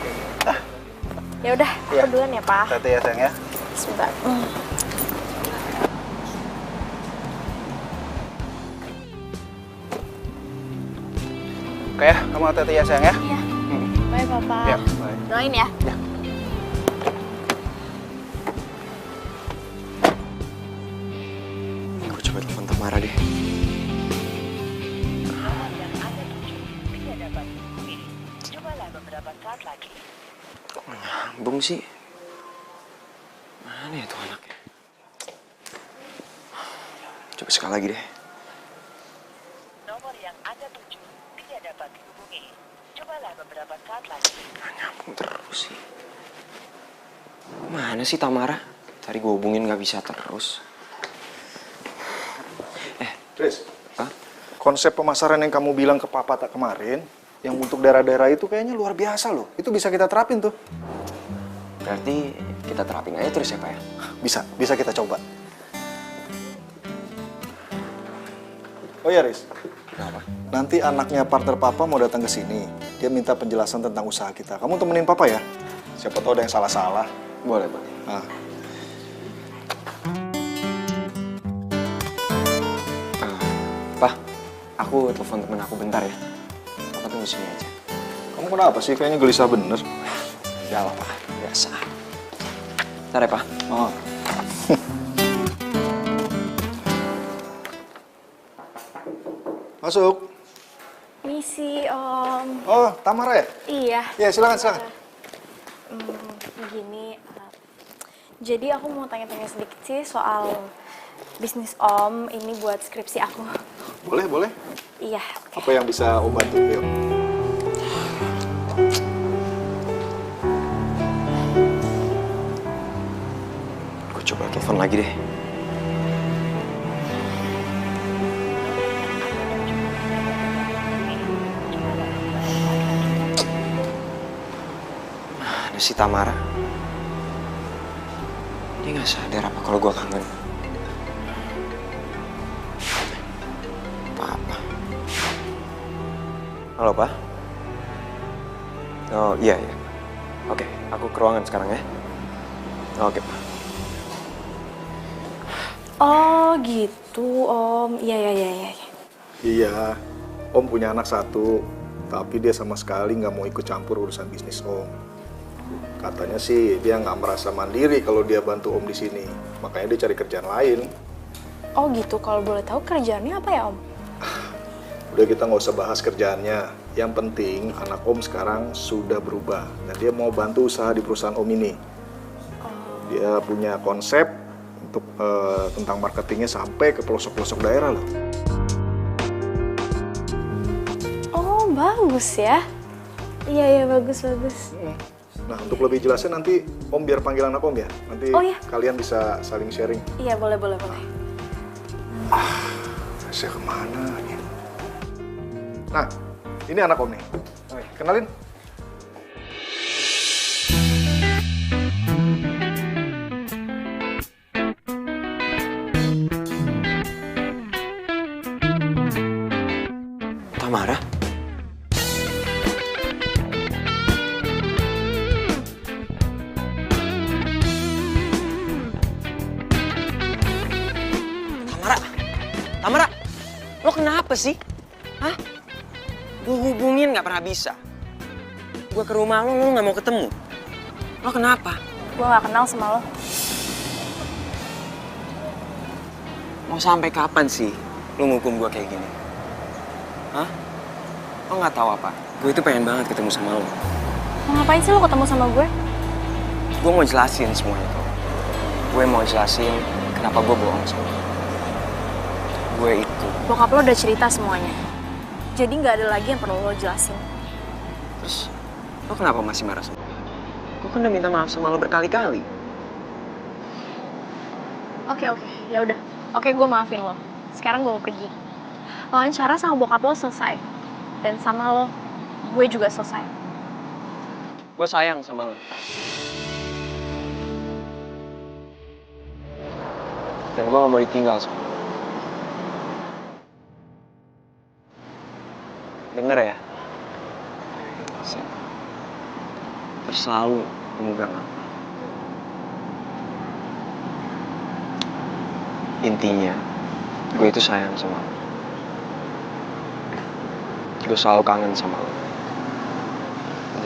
Speaker 16: Ya udah, aku duluan ya Pak.
Speaker 9: Hati-hati ya sayang ya.
Speaker 16: Sebentar.
Speaker 9: Oke ya, kamu hati-hati ya sayang ya.
Speaker 16: Iya. Bye Papa.
Speaker 9: Ya, bye.
Speaker 16: Doain ya.
Speaker 9: Ya.
Speaker 6: Kok nggak nyambung sih? Mana ya tuh anaknya? Coba sekali lagi deh.
Speaker 10: Nomor yang Anda tuju tidak dapat dihubungi. Cobalah beberapa saat lagi.
Speaker 6: Nggak nyambung terus sih. Mana sih Tamara? Tadi gue hubungin nggak bisa terus.
Speaker 9: Tris, konsep pemasaran yang kamu bilang ke papa tak kemarin, yang untuk daerah-daerah itu kayaknya luar biasa loh. Itu bisa kita terapin tuh.
Speaker 6: Berarti kita terapin aja terus ya Pak ya?
Speaker 9: Bisa kita coba. Oh ya Riz,
Speaker 6: kenapa?
Speaker 9: Nanti anaknya partner papa mau datang ke sini. Dia minta penjelasan tentang usaha kita. Kamu temenin papa ya? Siapa tahu ada yang salah-salah.
Speaker 6: Boleh, boleh.
Speaker 9: Nah.
Speaker 6: Pak, aku telepon temen aku bentar ya. Papa tunggu sini aja.
Speaker 9: Kamu kenapa sih? Kayaknya gelisah bener.
Speaker 6: Udah lah, Pak. Biasa. Bentar ya, Pak.
Speaker 9: Oh. Masuk.
Speaker 16: Misi, Om.
Speaker 9: Oh, Tamara ya?
Speaker 16: Iya.
Speaker 9: Iya, silakan.
Speaker 16: Begini, jadi aku mau tanya-tanya sedikit sih soal bisnis Om ini buat skripsi aku.
Speaker 9: Boleh.
Speaker 16: Iya.
Speaker 9: Apa yang bisa Om bantu? Yuk.
Speaker 6: Gue coba telepon lagi deh. Mana si Tamara? Dia nggak sadar apa kalau gue kangen. Papa. Halo, Pak. Oh, iya. Oke, aku ke ruangan sekarang ya. Oke, Pak.
Speaker 16: Oh gitu, Om. Iya.
Speaker 9: Iya, Om punya anak satu, tapi dia sama sekali nggak mau ikut campur urusan bisnis Om. Katanya sih dia nggak merasa mandiri kalau dia bantu Om di sini, makanya dia cari kerjaan lain.
Speaker 16: Oh gitu, kalau boleh tahu kerjaannya apa ya, Om?
Speaker 9: Udah, kita nggak usah bahas kerjaannya. Yang penting anak Om sekarang sudah berubah dan dia mau bantu usaha di perusahaan Om ini. Dia punya konsep untuk tentang marketingnya sampai ke pelosok-pelosok daerah loh.
Speaker 16: Oh bagus ya. Iya bagus.
Speaker 9: Nah, untuk lebih jelasnya nanti Om biar panggil anak Om ya. Nanti
Speaker 16: Oh, iya.
Speaker 9: kalian bisa saling sharing.
Speaker 16: Iya boleh.
Speaker 9: Saya kemana ini? Nah, ini anak Om nih. Oke, kenalin.
Speaker 6: Tamara? Tamara, lo kenapa sih? Hah? Gue hubungin nggak pernah bisa. Gue ke rumah lo nggak mau ketemu. Lo kenapa?
Speaker 16: Gue nggak kenal sama lo.
Speaker 6: Mau sampai kapan sih lo ngukum gue kayak gini? Hah? Lo nggak tahu apa? Gue itu pengen banget ketemu sama lo.
Speaker 16: Mau ngapain sih lo ketemu sama gue?
Speaker 6: Gue mau jelasin semuanya tuh. Gue mau jelasin kenapa gue bohong sama lo. Gue itu.
Speaker 16: Bokap lo udah cerita semuanya. Jadi nggak ada lagi yang perlu lo jelasin.
Speaker 6: Terus, lo kenapa masih marah sama gue? Gue kan udah minta maaf sama lo berkali-kali.
Speaker 16: Oke, ya udah. Oke, gue maafin lo. Sekarang gue mau pergi. Wawancara sama bokap lo selesai. Dan sama lo, gue juga selesai.
Speaker 6: Gue sayang sama lo. Dan gue gak mau ditinggal sama lo. Denger ya? Terus selalu pemegang apa. Intinya, gue itu sayang sama lo. Gue selalu kangen sama lo.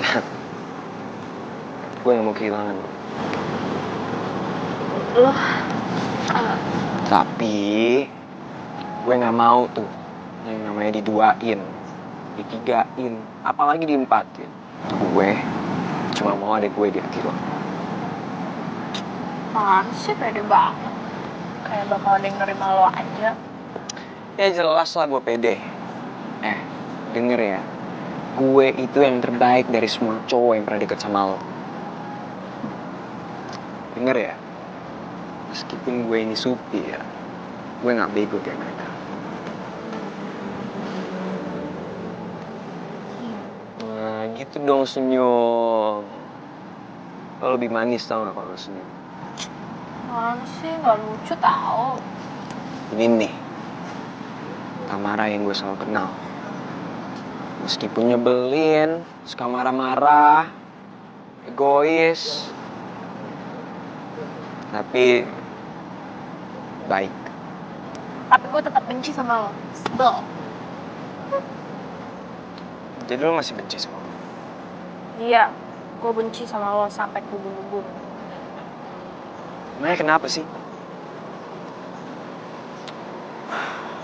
Speaker 6: Dan gue gak mau kehilangan lo. Tapi gue gak mau tuh yang namanya diduain, ditigain, apalagi diempatin. Gue cuma mau ada gue di hati lo.
Speaker 16: Mana sih pede banget. Kayak bakal ada yang nerima lo aja.
Speaker 6: Ya jelas lah gue pede. Denger ya. Gue itu yang terbaik dari semua cowok yang pernah deket sama lo. Denger ya. Meskipun gue ini supir, gue gak bego kayak mereka. Nah gitu dong senyum. Lo lebih manis tau gak kalau lo senyum?
Speaker 16: Mana sih, gak lucu tau.
Speaker 6: Ini nih, Tamara yang gue selalu kenal. Meskipun nyebelin, suka marah-marah, egois, tapi baik.
Speaker 16: Tapi gue tetap benci sama lo. Sebel.
Speaker 6: Jadi lo masih benci sama gue?
Speaker 16: Iya, gue benci sama lo sampai kubur-kubur.
Speaker 6: Emangnya kenapa sih?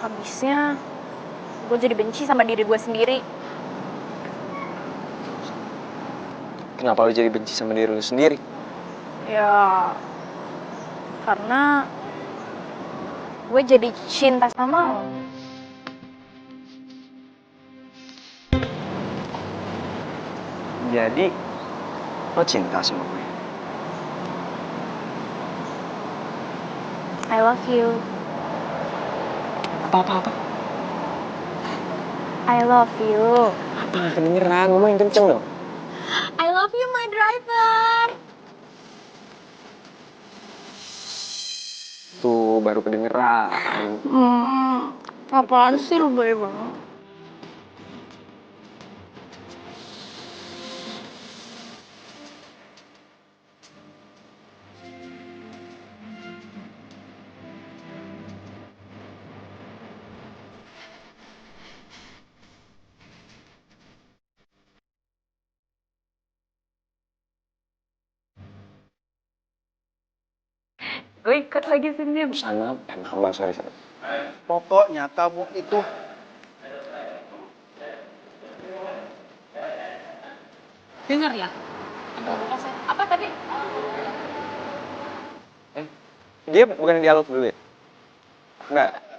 Speaker 16: Habisnya, gue jadi benci sama diri gue sendiri.
Speaker 6: Kenapa lo jadi benci sama diri lo sendiri?
Speaker 16: Ya, karena gue jadi cinta sama lo.
Speaker 6: Jadi, lo cinta sama gue?
Speaker 16: I love you.
Speaker 6: Apa?
Speaker 16: I love you.
Speaker 6: Apa gak kedengeran? Ngomong yang kenceng dong.
Speaker 16: I love you, my driver.
Speaker 6: Tuh, baru kedengeran.
Speaker 16: Apaan sih lo baik banget? Gue ikut lagi sini.
Speaker 6: Sana, nambah, sorry.
Speaker 7: Pokoknya kamu itu
Speaker 16: Dengar ya. Apa tadi?
Speaker 6: Dia bukan dialog dulu ya? Enggak.